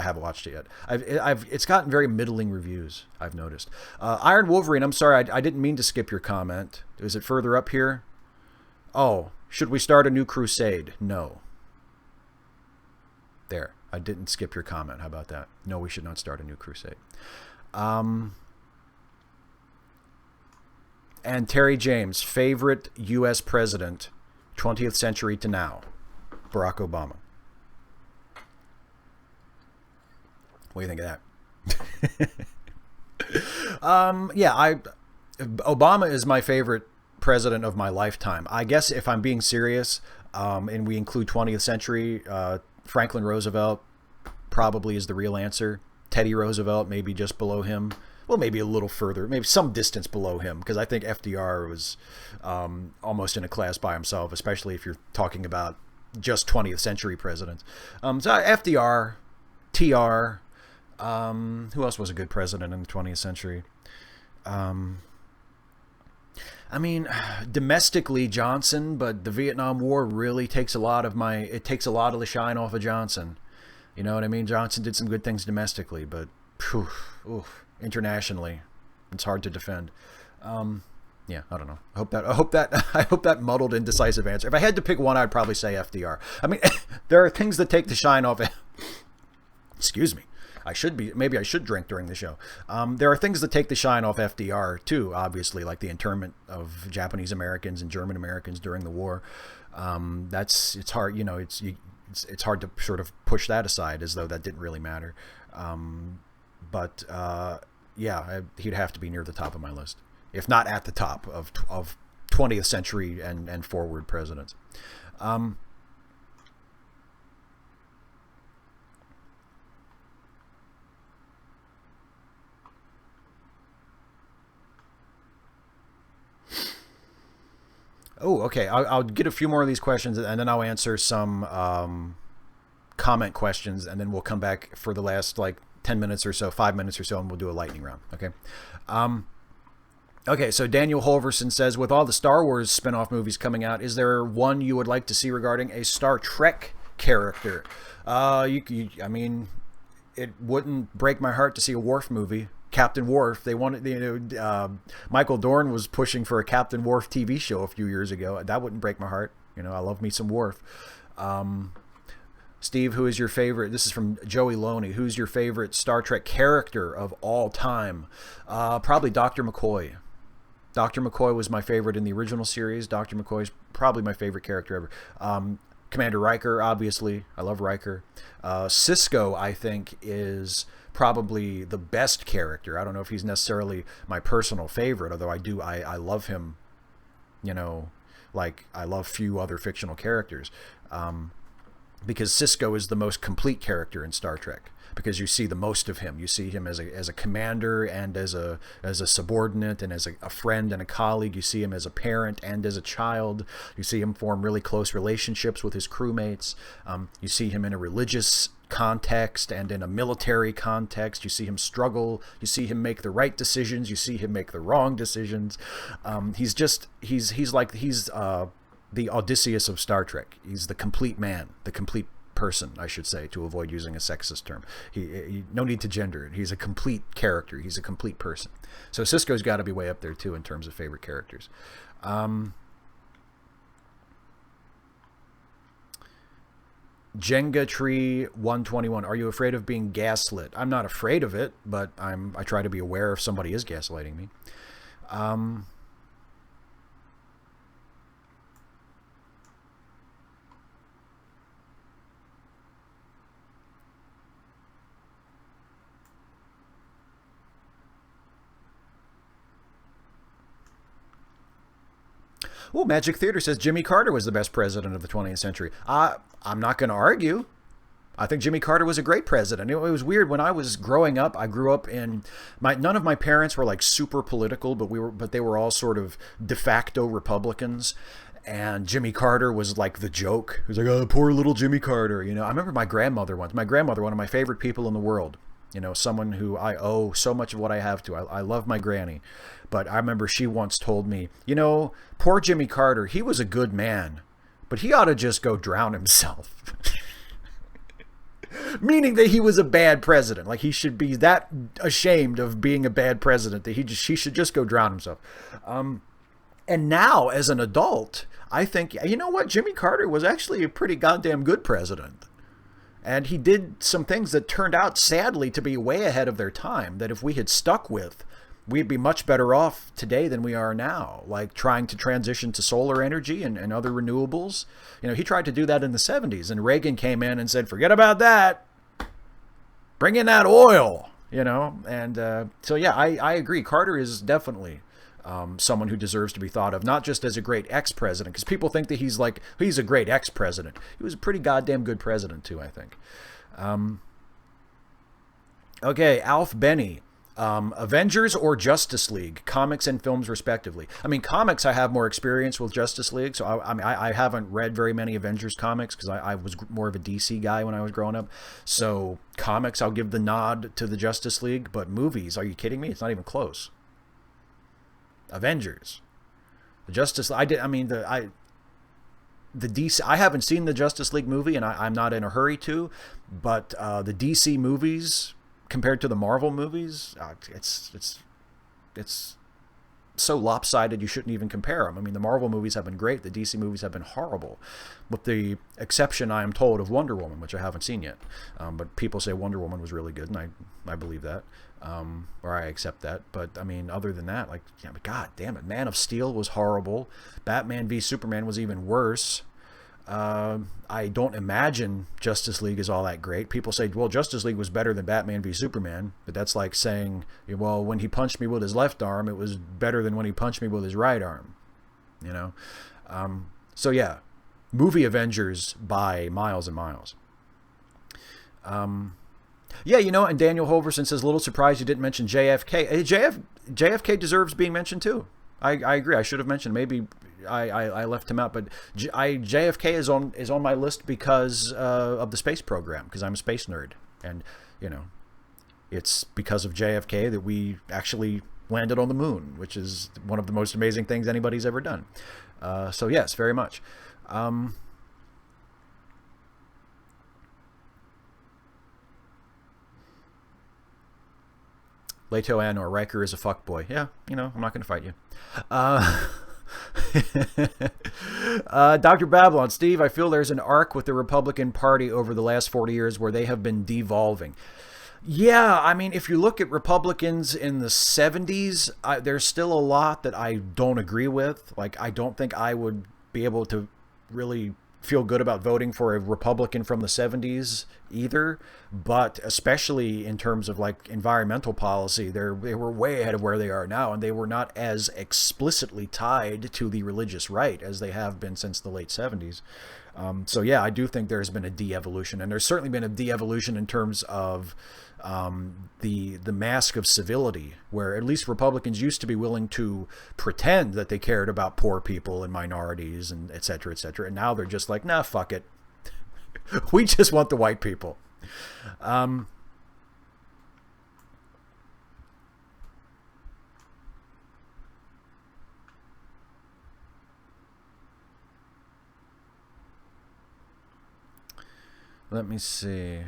haven't watched it yet. It's gotten very middling reviews, I've noticed. Iron Wolverine, I'm sorry, I didn't mean to skip your comment. Is it further up here? Oh, should we start a new crusade? No. There, I didn't skip your comment. How about that? No, we should not start a new crusade. And Terry James, favorite U.S. president, 20th century to now, Barack Obama. What do you think of that? Yeah, Obama is my favorite president of my lifetime. I guess if I'm being serious, and we include 20th century, Franklin Roosevelt probably is the real answer. Teddy Roosevelt, maybe just below him. Well, maybe a little further, maybe some distance below him, because I think FDR was almost in a class by himself, especially if you're talking about just 20th century presidents. So FDR, TR, who else was a good president in the 20th century? I mean, domestically Johnson, but the Vietnam War really takes a lot of the shine off of Johnson. You know what I mean? Johnson did some good things domestically, but internationally, it's hard to defend. Yeah, I don't know. I hope that muddled, indecisive answer. If I had to pick one, I'd probably say FDR. I mean, there are things that take the shine off. Excuse me. Maybe I should drink during the show. There are things that take the shine off FDR too, obviously, like the internment of Japanese Americans and German Americans during the war. It's hard, it's hard to sort of push that aside as though that didn't really matter. But yeah, he'd have to be near the top of my list, if not at the top of 20th century and forward presidents. Oh, okay. I'll get a few more of these questions, and then I'll answer some comment questions, and then we'll come back for the last 10 minutes or so, 5 minutes or so, and we'll do a lightning round. Okay. Okay. So Daniel Holverson says, with all the Star Wars spin-off movies coming out, is there one you would like to see regarding a Star Trek character? I mean, it wouldn't break my heart to see a Worf movie. Captain Worf. They wanted, Michael Dorn was pushing for a Captain Worf TV show a few years ago. That wouldn't break my heart. I love me some Worf. Steve, who is your favorite? This is from Joey Loney. Who's your favorite Star Trek character of all time? Probably Dr. McCoy. Dr. McCoy was my favorite in the original series. Dr. McCoy is probably my favorite character ever. Commander Riker, obviously. I love Riker. Sisko, I think, is probably the best character. I don't know if he's necessarily my personal favorite, although I love him, like I love few other fictional characters, because Sisko is the most complete character in Star Trek, because you see the most of him. You see him as a commander and as a subordinate and as a friend and a colleague. You see him as a parent and as a child. You see him form really close relationships with his crewmates. You see him in a religious context and in a military context. You see him struggle. You see him make the right decisions. You see him make the wrong decisions. He's the Odysseus of Star Trek. He's the complete man, the complete person, I should say, to avoid using a sexist term. He no need to gender it. He's a complete character. He's a complete person. So Sisko's got to be way up there too in terms of favorite characters. Jenga Tree 121. Are you afraid of being gaslit? I'm not afraid of it, but I try to be aware if somebody is gaslighting me. Oh, Magic Theater says Jimmy Carter was the best president of the 20th century. I'm not going to argue. I think Jimmy Carter was a great president. It was weird when I was growing up. I grew up in none of my parents were like super political, but they were all sort of de facto Republicans. And Jimmy Carter was like the joke. He was like, oh, poor little Jimmy Carter. You know, I remember my grandmother once. My grandmother, one of my favorite people in the world. You know, someone who I owe so much of what I have to. I love my granny. But I remember she once told me, you know, poor Jimmy Carter, he was a good man, but he ought to just go drown himself. Meaning that he was a bad president. Like, he should be that ashamed of being a bad president that he should just go drown himself. And now, as an adult, I think, you know what? Jimmy Carter was actually a pretty goddamn good president. And he did some things that turned out, sadly, to be way ahead of their time, that if we had stuck with, we'd be much better off today than we are now. Like trying to transition to solar energy and other renewables. You know, he tried to do that in the 70s, and Reagan came in and said, forget about that. Bring in that oil, you know. And so, yeah, I agree. Carter is definitely someone who deserves to be thought of, not just as a great ex-president, because people think that he's a great ex-president. He was a pretty goddamn good president, too, I think. Okay, Alf Benny. Avengers or Justice League, comics and films respectively. I mean, comics, I have more experience with Justice League, so I haven't read very many Avengers comics because I was more of a DC guy when I was growing up. So comics, I'll give the nod to the Justice League, but movies, are you kidding me? It's not even close. Avengers, the Justice. The DC. I haven't seen the Justice League movie, and I'm not in a hurry to. But the DC movies compared to the Marvel movies, it's so lopsided you shouldn't even compare them. I mean, the Marvel movies have been great. The DC movies have been horrible, with the exception, I am told, of Wonder Woman, which I haven't seen yet. But people say Wonder Woman was really good, and I believe that. Or I accept that. But I mean, other than that, like, yeah, but God damn it, Man of Steel was horrible. Batman v Superman was even worse. I don't imagine Justice League is all that great. People say, well, Justice League was better than Batman v Superman, but that's like saying, well, when he punched me with his left arm, it was better than when he punched me with his right arm, you know? So yeah, movie Avengers by miles and miles. Yeah, you know, and Daniel Holverson says, a little surprised you didn't mention JFK. Hey, JFK deserves being mentioned too. I agree. I should have mentioned. Maybe I left him out, but JFK is on my list because of the space program, because I'm a space nerd, and you know, it's because of JFK that we actually landed on the moon, which is one of the most amazing things anybody's ever done. So yes, very much. Leto Ann or Riker is a fuckboy. Yeah, you know, I'm not going to fight you. Dr. Babylon, Steve, I feel there's an arc with the Republican Party over the last 40 years where they have been devolving. Yeah, I mean, if you look at Republicans in the 70s, there's still a lot that I don't agree with. Like, I don't think I would be able to really feel good about voting for a Republican from the 70s either, but especially in terms of like environmental policy, they were way ahead of where they are now, and they were not as explicitly tied to the religious right as they have been since the late 70s. So yeah, I do think there's been a de-evolution, and there's certainly been a de-evolution in terms of the mask of civility, where at least Republicans used to be willing to pretend that they cared about poor people and minorities and et cetera, and now they're just like, nah, fuck it. We just want the white people. Let me see.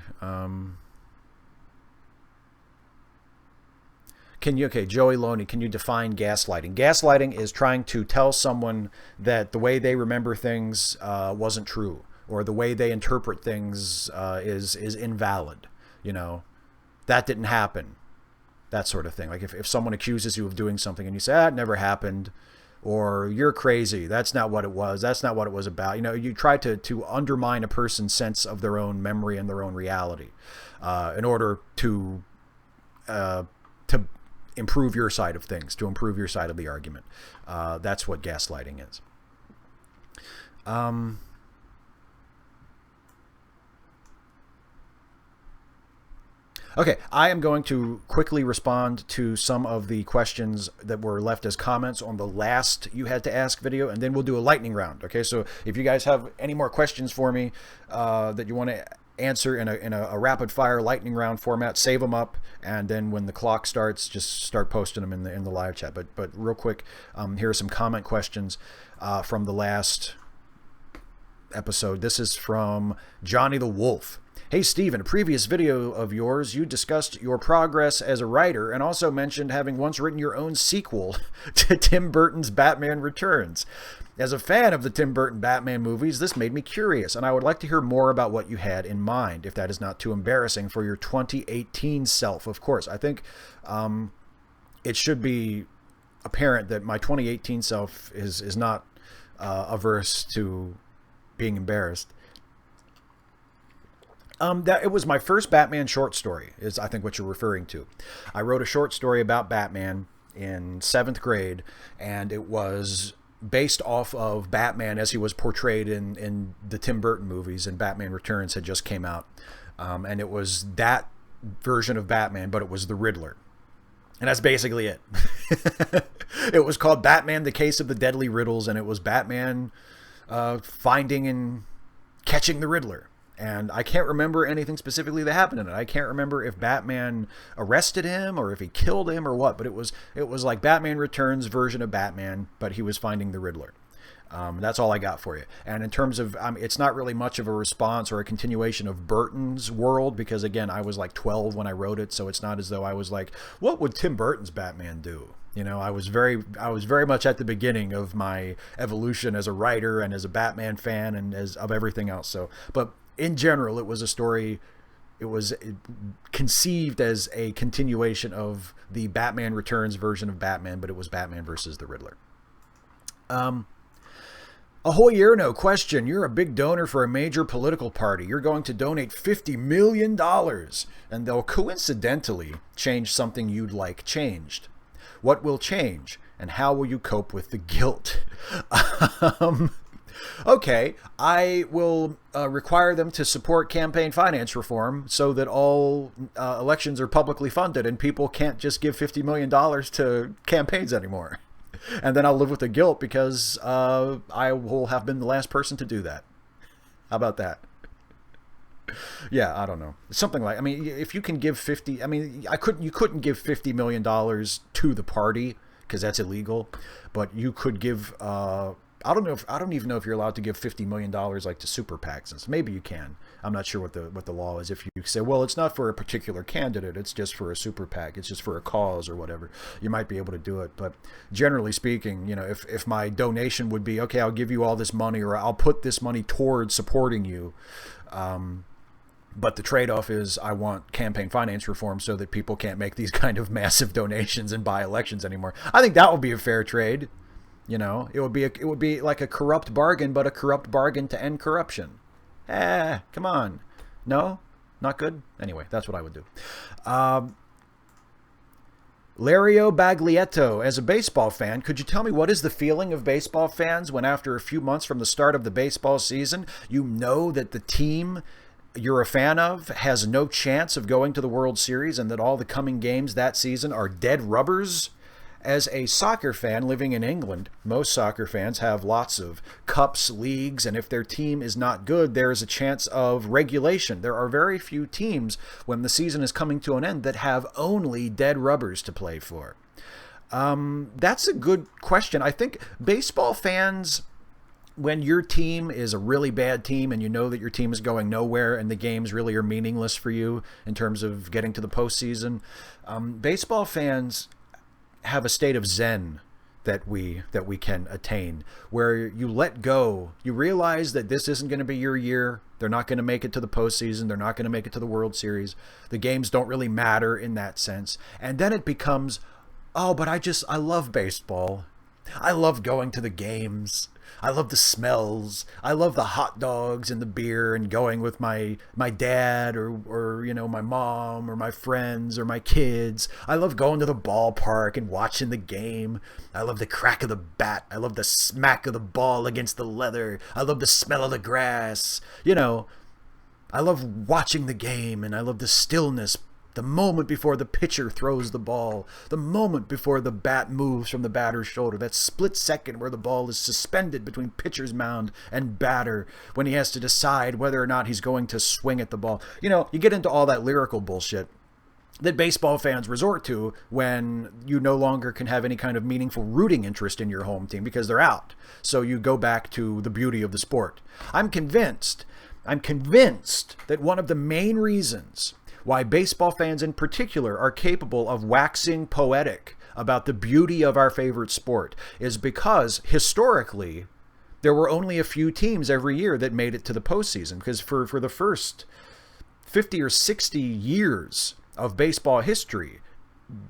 Joey Loney, can you define gaslighting? Gaslighting is trying to tell someone that the way they remember things wasn't true, or the way they interpret things is invalid. You know, that didn't happen. That sort of thing. Like if someone accuses you of doing something and you say, it never happened, or you're crazy, that's not what it was, that's not what it was about. You know, you try to undermine a person's sense of their own memory and their own reality in order to improve your side of things, to improve your side of the argument. That's what gaslighting is. Okay, I am going to quickly respond to some of the questions that were left as comments on the last You Had to Ask video, and then we'll do a lightning round. Okay, so if you guys have any more questions for me that you want to answer in a rapid fire lightning round format, save them up, and then when the clock starts, just start posting them in the live chat. But real quick, here are some comment questions from the last episode. This is from Johnny the Wolf. Hey Steve, in a previous video of yours, you discussed your progress as a writer and also mentioned having once written your own sequel to Tim Burton's Batman Returns. As a fan of the Tim Burton Batman movies, this made me curious, and I would like to hear more about what you had in mind, if that is not too embarrassing for your 2018 self. Of course, I think it should be apparent that my 2018 self is not averse to being embarrassed. That it was my first Batman short story, is I think what you're referring to. I wrote a short story about Batman in 7th grade, and it was based off of Batman as he was portrayed in the Tim Burton movies, and Batman Returns had just came out. And it was that version of Batman, but it was the Riddler. And that's basically it. It was called Batman, The Case of the Deadly Riddles, and it was Batman finding and catching the Riddler. And I can't remember anything specifically that happened in it. I can't remember if Batman arrested him or if he killed him or what. But it was like Batman Returns version of Batman, but he was finding the Riddler. That's all I got for you. And in terms of, it's not really much of a response or a continuation of Burton's world, because again, I was like 12 when I wrote it. So it's not as though I was like, what would Tim Burton's Batman do? You know, I was very much at the beginning of my evolution as a writer and as a Batman fan and as of everything else. So, but in general, it was a story. It was conceived as a continuation of the Batman Returns version of Batman, but it was Batman versus the Riddler. Ahoy Yerno, question. You're a big donor for a major political party. You're going to donate $50 million, and they'll coincidentally change something you'd like changed. What will change, and how will you cope with the guilt? Okay, I will require them to support campaign finance reform so that all elections are publicly funded and people can't just give $50 million to campaigns anymore. And then I'll live with the guilt because I will have been the last person to do that. How about that? Yeah, I don't know. Something like, I mean, if you can give 50, I mean, you couldn't give $50 million to the party because that's illegal, but you could give, I don't even know if you're allowed to give $50 million like to super PACs. Maybe you can. I'm not sure what the law is. If you say, well, it's not for a particular candidate, it's just for a super PAC, it's just for a cause or whatever, you might be able to do it. But generally speaking, you know, if my donation would be, okay, I'll give you all this money, or I'll put this money towards supporting you, but the trade-off is I want campaign finance reform so that people can't make these kind of massive donations and buy elections anymore. I think that would be a fair trade. You know, it would be like a corrupt bargain, but a corrupt bargain to end corruption. Come on. No? Not good? Anyway, that's what I would do. Lario Baglietto, as a baseball fan, could you tell me what is the feeling of baseball fans when after a few months from the start of the baseball season, you know that the team you're a fan of has no chance of going to the World Series and that all the coming games that season are dead rubbers? As a soccer fan living in England, most soccer fans have lots of cups, leagues, and if their team is not good, there is a chance of regulation. There are very few teams when the season is coming to an end that have only dead rubbers to play for. That's a good question. I think baseball fans, when your team is a really bad team and you know that your team is going nowhere and the games really are meaningless for you in terms of getting to the postseason, baseball fans have a state of zen that we can attain, where you let go. You realize that this isn't going to be your year. They're not going to make it to the postseason. They're not going to make it to the World Series. The games don't really matter in that sense. And then it becomes, oh, but I love baseball. I love going to the games. I love the smells. I love the hot dogs and the beer and going with my dad or you know, my mom or my friends or my kids. I love going to the ballpark and watching the game. I love the crack of the bat. I love the smack of the ball against the leather. I love the smell of the grass. You know, I love watching the game and I love the stillness The moment before the pitcher throws the ball, the moment before the bat moves from the batter's shoulder, that split second where the ball is suspended between pitcher's mound and batter, when he has to decide whether or not he's going to swing at the ball. You know, you get into all that lyrical bullshit that baseball fans resort to when you no longer can have any kind of meaningful rooting interest in your home team because they're out. So you go back to the beauty of the sport. I'm convinced that one of the main reasons why baseball fans in particular are capable of waxing poetic about the beauty of our favorite sport is because historically there were only a few teams every year that made it to the postseason. Because for the first 50 or 60 years of baseball history,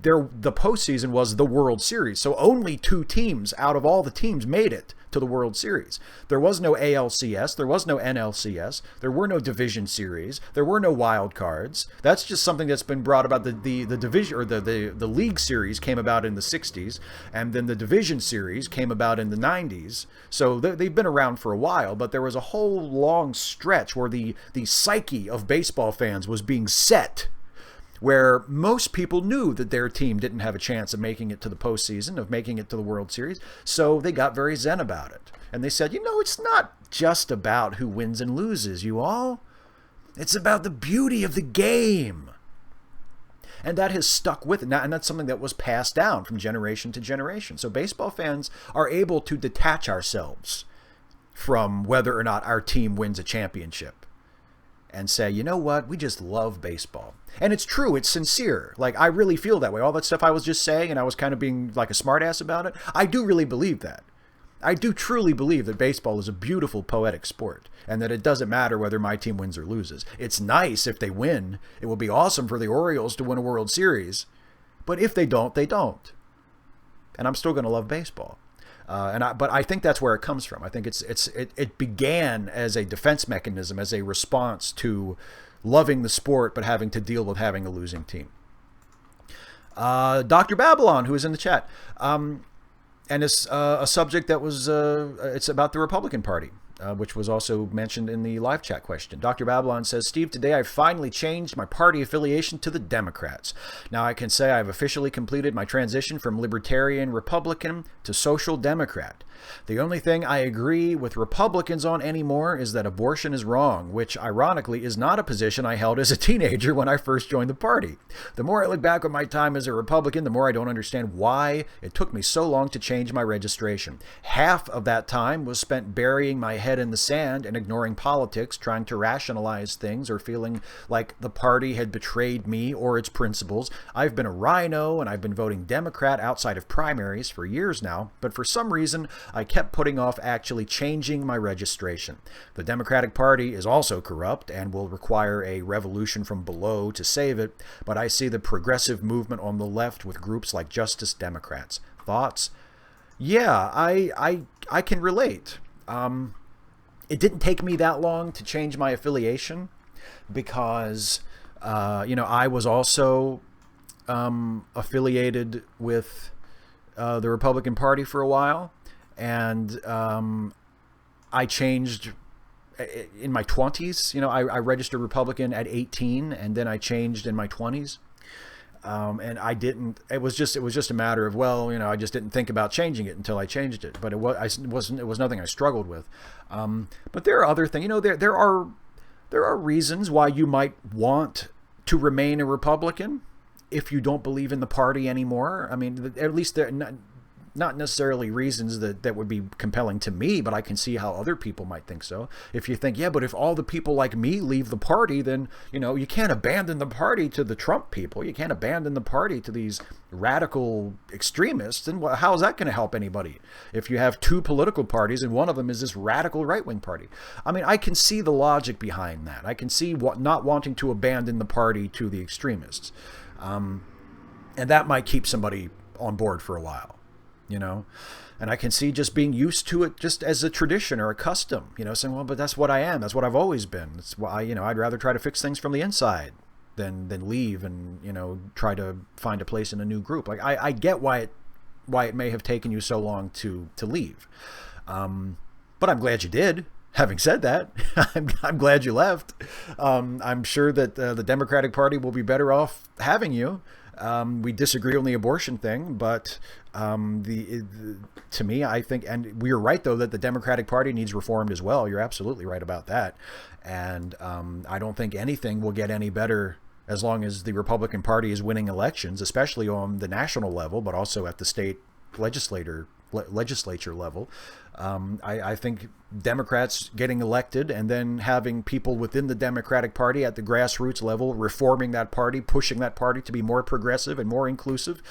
the postseason was the World Series. So only 2 teams out of all the teams made it to the World Series. There was no ALCS, there was no NLCS, there were no division series, there were no wild cards. That's just something that's been brought about. The division or the league series came about in the 60s, and then the division series came about in the 90s. So they've been around for a while, but there was a whole long stretch where the psyche of baseball fans was being set, where most people knew that their team didn't have a chance of making it to the postseason, of making it to the World Series, so they got very zen about it. And they said, you know, it's not just about who wins and loses, you all. It's about the beauty of the game. And that has stuck with it, and that's something that was passed down from generation to generation. So baseball fans are able to detach ourselves from whether or not our team wins a championship and say, you know what, we just love baseball. And it's true, it's sincere. Like, I really feel that way. All that stuff I was just saying, and I was kind of being like a smartass about it, I do really believe that. I do truly believe that baseball is a beautiful, poetic sport, and that it doesn't matter whether my team wins or loses. It's nice if they win. It will be awesome for the Orioles to win a World Series. But if they don't, they don't. And I'm still going to love baseball. But I think that's where it comes from. I think it began as a defense mechanism, as a response to loving the sport but having to deal with having a losing team. Dr. Babylon, who is in the chat, and it's a subject that was it's about the Republican Party, which was also mentioned in the live chat question. Dr. Babylon says, Steve, today I finally changed my party affiliation to the Democrats. Now I can say I've officially completed my transition from Libertarian Republican to Social Democrat. The only thing I agree with Republicans on anymore is that abortion is wrong, which ironically is not a position I held as a teenager when I first joined the party. The more I look back on my time as a Republican, the more I don't understand why it took me so long to change my registration. Half of that time was spent burying my head in the sand and ignoring politics, trying to rationalize things or feeling like the party had betrayed me or its principles. I've been a rhino and I've been voting Democrat outside of primaries for years now, but for some reason I kept putting off actually changing my registration. The Democratic Party is also corrupt and will require a revolution from below to save it, but I see the progressive movement on the left with groups like Justice Democrats. Thoughts? Yeah, I can relate. It didn't take me that long to change my affiliation because, I was also affiliated with the Republican Party for a while. And I changed in my 20s. I registered Republican at 18, and then I changed in my 20s. And I didn't. It was just a matter of, I just didn't think about changing it until I changed it. But it was nothing I struggled with. But there are other things. There are reasons why you might want to remain a Republican if you don't believe in the party anymore. I mean, at least they're not necessarily reasons that would be compelling to me, but I can see how other people might think so. If you think, yeah, but if all the people like me leave the party, then, you can't abandon the party to the Trump people. You can't abandon the party to these radical extremists. And how is that going to help anybody if you have 2 political parties and one of them is this radical right-wing party? I mean, I can see the logic behind that. I can see not wanting to abandon the party to the extremists. And that might keep somebody on board for a while. And I can see just being used to it just as a tradition or a custom, saying, well, but that's what I am. That's what I've always been. That's why, I'd rather try to fix things from the inside than leave and, try to find a place in a new group. Like, I get why it may have taken you so long to leave. But I'm glad you did. Having said that, I'm glad you left. I'm sure that the Democratic Party will be better off having you. We disagree on the abortion thing, but to me, I think, and we are right, though, that the Democratic Party needs reformed as well. You're absolutely right about that. And I don't think anything will get any better as long as the Republican Party is winning elections, especially on the national level, but also at the state legislature level. I think Democrats getting elected and then having people within the Democratic Party at the grassroots level reforming that party, pushing that party to be more progressive and more inclusive.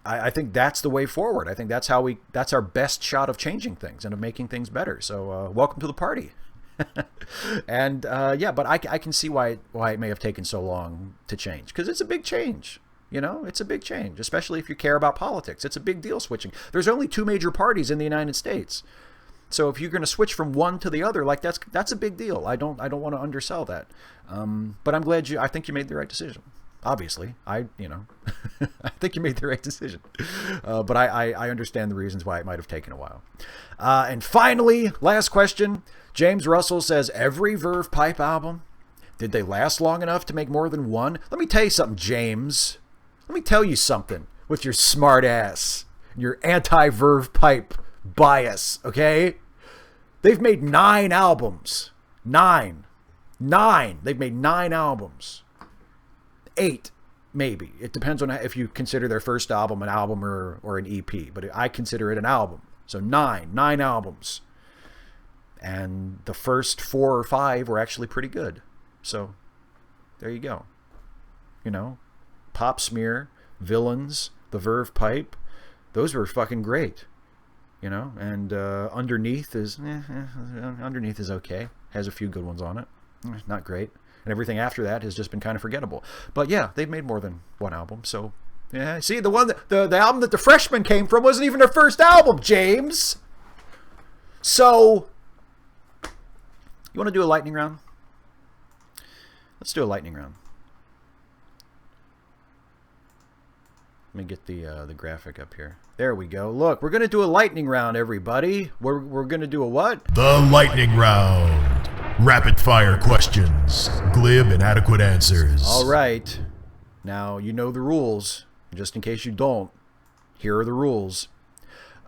I think that's the way forward. I think that's our best shot of changing things and of making things better. So welcome to the party. And yeah, but I can see why it may have taken so long to change, because it's a big change. You know, it's a big change, especially if you care about politics. It's a big deal switching. There's only 2 major parties in the United States. So if you're going to switch from one to the other, like that's a big deal. I don't want to undersell that. But I'm glad I think you made the right decision. Obviously, I think you made the right decision. But I understand the reasons why it might have taken a while. And finally, last question. James Russell says, every Verve Pipe album, did they last long enough to make more than one? Let me tell you something, James. Let me tell you something with your smart ass, your anti-Verve Pipe bias, okay? They've made 9 albums. 9. They've made 9 albums. 8, maybe. It depends on if you consider their first album an album or an EP, but I consider it an album. So 9 albums. And the first 4 or 5 were actually pretty good. So there you go. You know, Pop Smear, Villains, The Verve Pipe, those were fucking great. You know, and Underneath is okay. Has a few good ones on it. Not great. And everything after that has just been kind of forgettable. But yeah, they've made more than one album. So yeah, see, the album that the Freshmen came from wasn't even their first album, James. So you want to do a lightning round? Let's do a lightning round. Let me get the graphic up here. There we go. Look, we're going to do a lightning round, everybody. We're going to do a what? The lightning round. Rapid fire questions. Glib and adequate answers. All right. Now, you know the rules. Just in case you don't, here are the rules.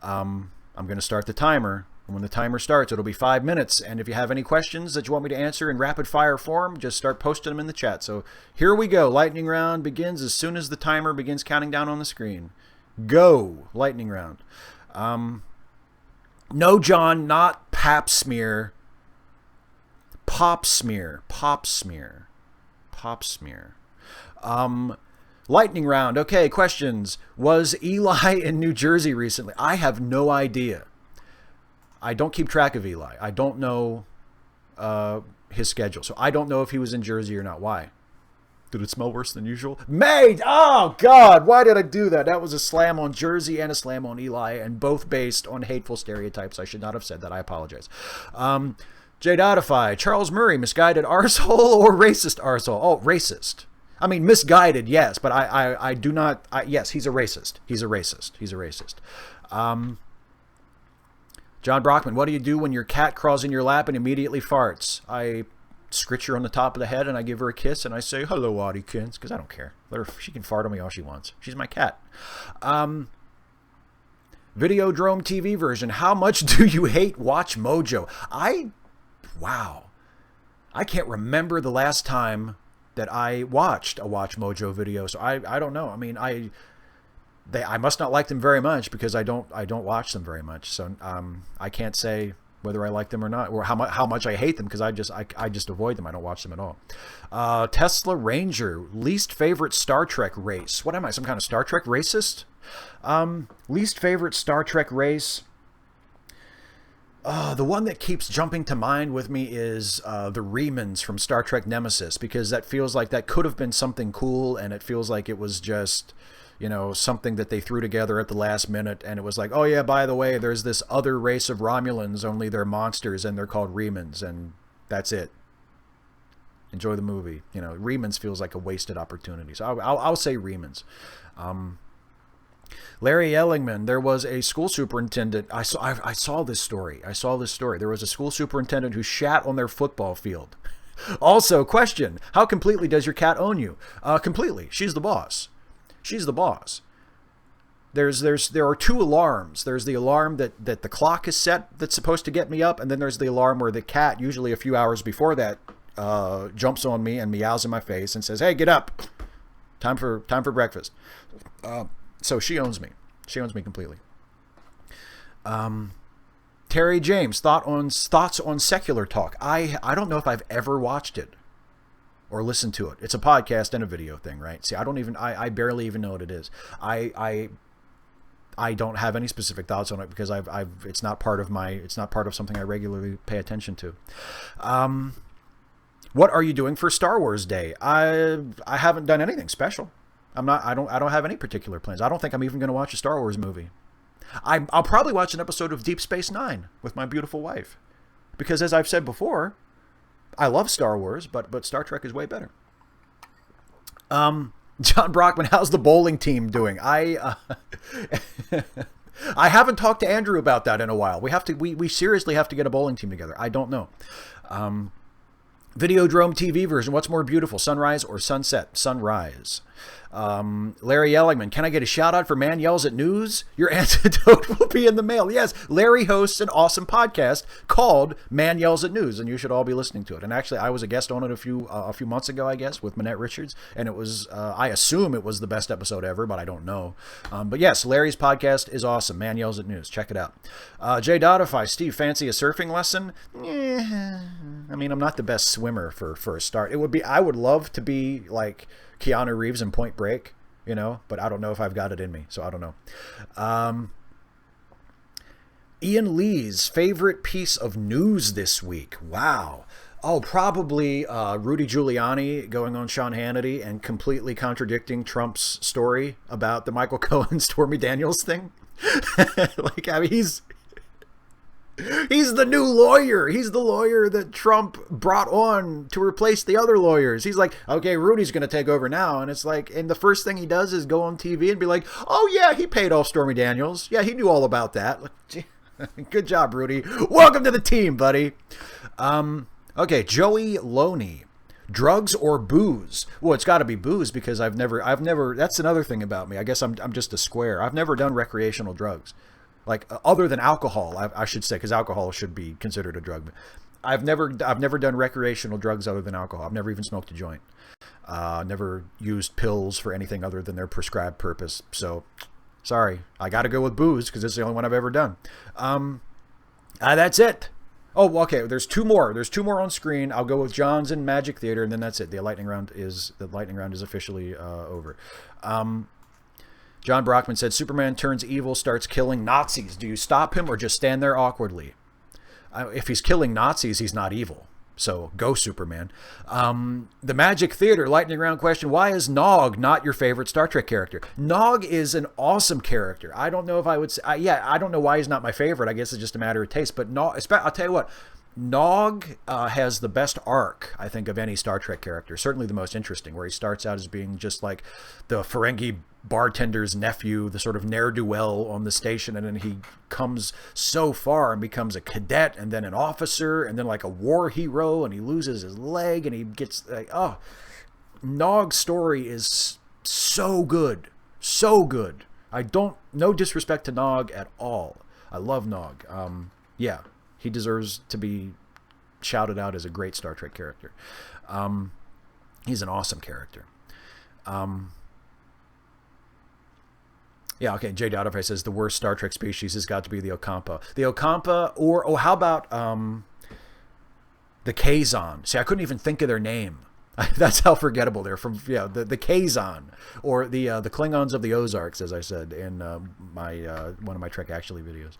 I'm going to start the timer. And when the timer starts, it'll be 5 minutes. And if you have any questions that you want me to answer in rapid fire form, just start posting them in the chat. So here we go. Lightning round begins as soon as the timer begins counting down on the screen. Go. Lightning round. No, John, not pap smear. Pop smear. Pop smear. Pop smear. Lightning round. Okay, questions. Was Eli in New Jersey recently? I have no idea. I don't keep track of Eli. I don't know his schedule. So I don't know if he was in Jersey or not. Why? Did it smell worse than usual? Mate! Oh, God! Why did I do that? That was a slam on Jersey and a slam on Eli, and both based on hateful stereotypes. I should not have said that. I apologize. J-Dotify. Charles Murray, misguided arsehole or racist arsehole? Oh, racist. I mean, misguided, yes, but I do not... yes, he's a racist. He's a racist. He's a racist. John Brockman, what do you do when your cat crawls in your lap and immediately farts? I scritch her on the top of the head and I give her a kiss and I say, hello, Audikins, because I don't care. She can fart on me all she wants. She's my cat. Videodrome TV version. How much do you hate Watch Mojo? Wow. I can't remember the last time that I watched a Watch Mojo video, so I don't know. I mean, I must not like them very much because I don't watch them very much. So I can't say whether I like them or not, or how much I hate them, because I just avoid them. I don't watch them at all. Tesla Ranger, least favorite Star Trek race. What am I, some kind of Star Trek racist? Least favorite Star Trek race. The one that keeps jumping to mind with me is the Remans from Star Trek Nemesis, because that feels like that could have been something cool, and it feels like it was just, you know, something that they threw together at the last minute, and it was like, oh yeah, by the way, there's this other race of Romulans, only they're monsters, and they're called Remans, and that's it. Enjoy the movie. You know, Remans feels like a wasted opportunity, so I'll say Remans. Larry Ellingman, there was a school superintendent. I saw this story. There was a school superintendent who shat on their football field. Also, question, how completely does your cat own you? Completely. She's the boss. There are two alarms. There's the alarm that the clock is set that's supposed to get me up, and then there's the alarm where the cat, usually a few hours before that, jumps on me and meows in my face and says, "Hey, get up. Time for breakfast." So she owns me. She owns me completely. Terry James, thoughts on Secular Talk. I don't know if I've ever watched it or listened to it. It's a podcast and a video thing, right? See, I barely even know what it is. I don't have any specific thoughts on it because it's not part of something I regularly pay attention to. What are you doing for Star Wars Day? I haven't done anything special. I don't have any particular plans. I don't think I'm even going to watch a Star Wars movie. I'll probably watch an episode of Deep Space Nine with my beautiful wife, because as I've said before, I love Star Wars, but Star Trek is way better. John Brockman, how's the bowling team doing? I haven't talked to Andrew about that in a while. We seriously have to get a bowling team together. I don't know. Videodrome TV version. What's more beautiful, sunrise or sunset? Sunrise. Larry Ellingman, can I get a shout out for Man Yells at News? Your antidote will be in the mail. Yes, Larry hosts an awesome podcast called Man Yells at News, and you should all be listening to it. And actually, I was a guest on it a few months ago, I guess, with Manette Richards, and it was, I assume it was the best episode ever, but I don't know. But yes, Larry's podcast is awesome. Man Yells at News. Check it out. Jay Dodify, Steve, fancy a surfing lesson? I mean, I'm not the best swimmer for a start. I would love to be like Keanu Reeves in Point Break, but I don't know if I've got it in me, so I don't know. Ian Lee's favorite piece of news this week. Wow. Oh, probably Rudy Giuliani going on Sean Hannity and completely contradicting Trump's story about the Michael Cohen Stormy Daniels thing. He's the new lawyer. He's the lawyer that Trump brought on to replace the other lawyers. He's like, okay, Rudy's going to take over now. And it's like, and the first thing he does is go on TV and be like, oh yeah, he paid off Stormy Daniels. Yeah, he knew all about that. Like, gee, good job, Rudy. Welcome to the team, buddy. Okay, Joey Loney. Drugs or booze? Well, it's got to be booze because I've never, that's another thing about me. I guess I'm just a square. I've never done recreational drugs. Like other than alcohol, I should say, because alcohol should be considered a drug. I've never done recreational drugs other than alcohol. I've never even smoked a joint. Never used pills for anything other than their prescribed purpose. So, sorry, I got to go with booze because it's the only one I've ever done. That's it. Oh, okay. There's two more. There's two more on screen. I'll go with John's and Magic Theater, and then that's it. The lightning round is officially over. John Brockman said, Superman turns evil, starts killing Nazis. Do you stop him or just stand there awkwardly? If he's killing Nazis, he's not evil. So go Superman. The Magic Theater lightning round question. Why is Nog not your favorite Star Trek character? Nog is an awesome character. I don't know if I would say, I don't know why he's not my favorite. I guess it's just a matter of taste. But Nog, I'll tell you what, Nog has the best arc, I think, of any Star Trek character. Certainly the most interesting, where he starts out as being just like the Ferengi bartender's nephew, the sort of ne'er-do-well on the station, and then he comes so far and becomes a cadet and then an officer and then like a war hero, and he loses his leg and he gets like, oh, Nog's story is so good. No disrespect to Nog at all. I love Nog. Yeah, he deserves to be shouted out as a great Star Trek character. He's an awesome character. Yeah, okay, Jay Dodify says the worst Star Trek species has got to be the Ocampa. The Ocampa, or how about the Kazon? See, I couldn't even think of their name. That's how forgettable they're from. Yeah, the Kazon, or the Klingons of the Ozarks, as I said in one of my Trek Actually videos.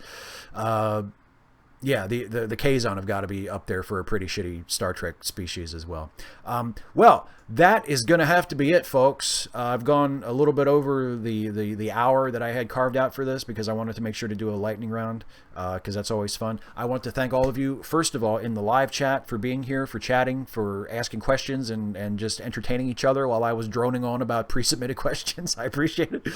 Yeah, the Kazon have got to be up there for a pretty shitty Star Trek species as well. Well, that is going to have to be it, folks. I've gone a little bit over the hour that I had carved out for this because I wanted to make sure to do a lightning round because that's always fun. I want to thank all of you, first of all, in the live chat for being here, for chatting, for asking questions and just entertaining each other while I was droning on about pre-submitted questions. I appreciate it.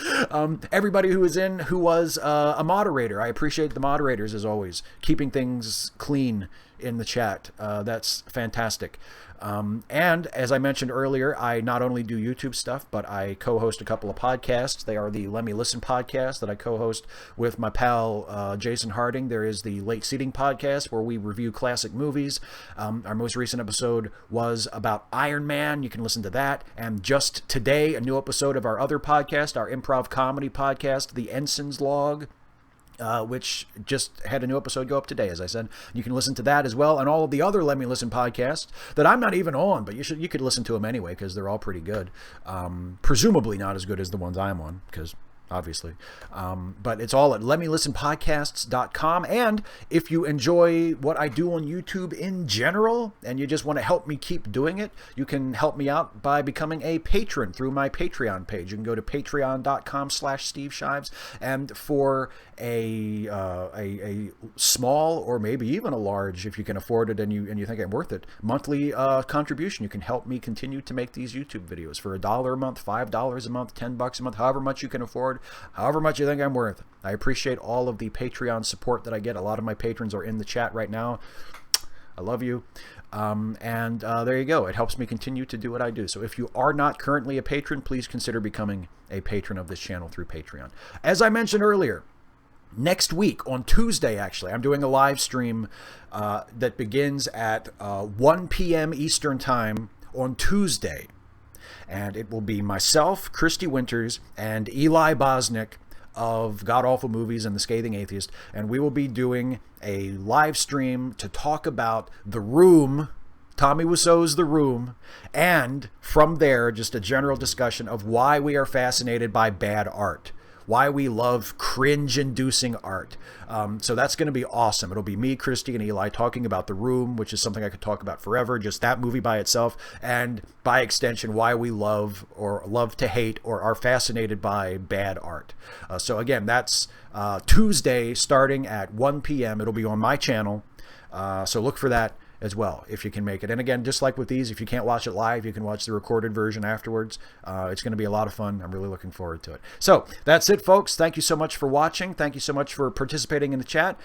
Everybody who was in, who was a moderator, I appreciate the moderators as always, keeping things clean in the chat. That's fantastic. And as I mentioned earlier, I not only do YouTube stuff, but I co-host a couple of podcasts. They are the Let Me Listen podcast that I co-host with my pal Jason Harding. There is the Late Seating podcast where we review classic movies. Our most recent episode was about Iron Man. You can listen to that. And just today, a new episode of our other podcast, our improv comedy podcast, the Ansons Log, which just had a new episode go up today, as I said. You can listen to that as well, and all of the other Let Me Listen podcasts that I'm not even on, but you could listen to them anyway because they're all pretty good. Presumably not as good as the ones I'm on, because obviously. But it's all at letmelistenpodcasts.com. And if you enjoy what I do on YouTube in general, and you just want to help me keep doing it, you can help me out by becoming a patron through my Patreon page. You can go to patreon.com/SteveShives, and for a small or maybe even a large, if you can afford it and you think I'm worth it, monthly contribution, you can help me continue to make these YouTube videos for $1 a month, $5 a month, $10 a month, however much you can afford, however much you think I'm worth. I appreciate all of the Patreon support that I get. A lot of my patrons are in the chat right now. I love you. There you go. It helps me continue to do what I do. So if you are not currently a patron, please consider becoming a patron of this channel through Patreon. As I mentioned earlier, next week, on Tuesday, actually, I'm doing a live stream that begins at 1 p.m. Eastern Time on Tuesday. And it will be myself, Christy Winters, and Eli Bosnick of God Awful Movies and The Scathing Atheist. And we will be doing a live stream to talk about The Room, Tommy Wiseau's The Room, and from there, just a general discussion of why we are fascinated by bad art, why we love cringe-inducing art. So that's going to be awesome. It'll be me, Christy, and Eli talking about The Room, which is something I could talk about forever, just that movie by itself, and by extension, why we love or love to hate or are fascinated by bad art. So again, that's Tuesday starting at 1 p.m. It'll be on my channel, so look for that as well, if you can make it. And again, just like with these, if you can't watch it live, you can watch the recorded version afterwards. It's going to be a lot of fun. I'm really looking forward to it. So that's it, folks. Thank you so much for watching. Thank you so much for participating in the chat.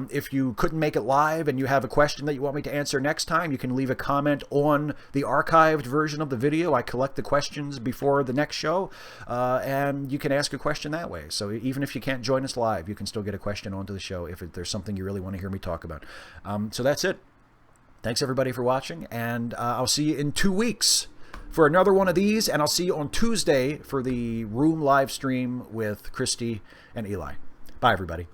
If you couldn't make it live and you have a question that you want me to answer next time, you can leave a comment on the archived version of the video. I collect the questions before the next show, and you can ask a question that way. So even if you can't join us live, you can still get a question onto the show if there's something you really want to hear me talk about. So that's it. Thanks, everybody, for watching, and I'll see you in 2 weeks for another one of these, and I'll see you on Tuesday for the Room live stream with Christy and Eli. Bye, everybody.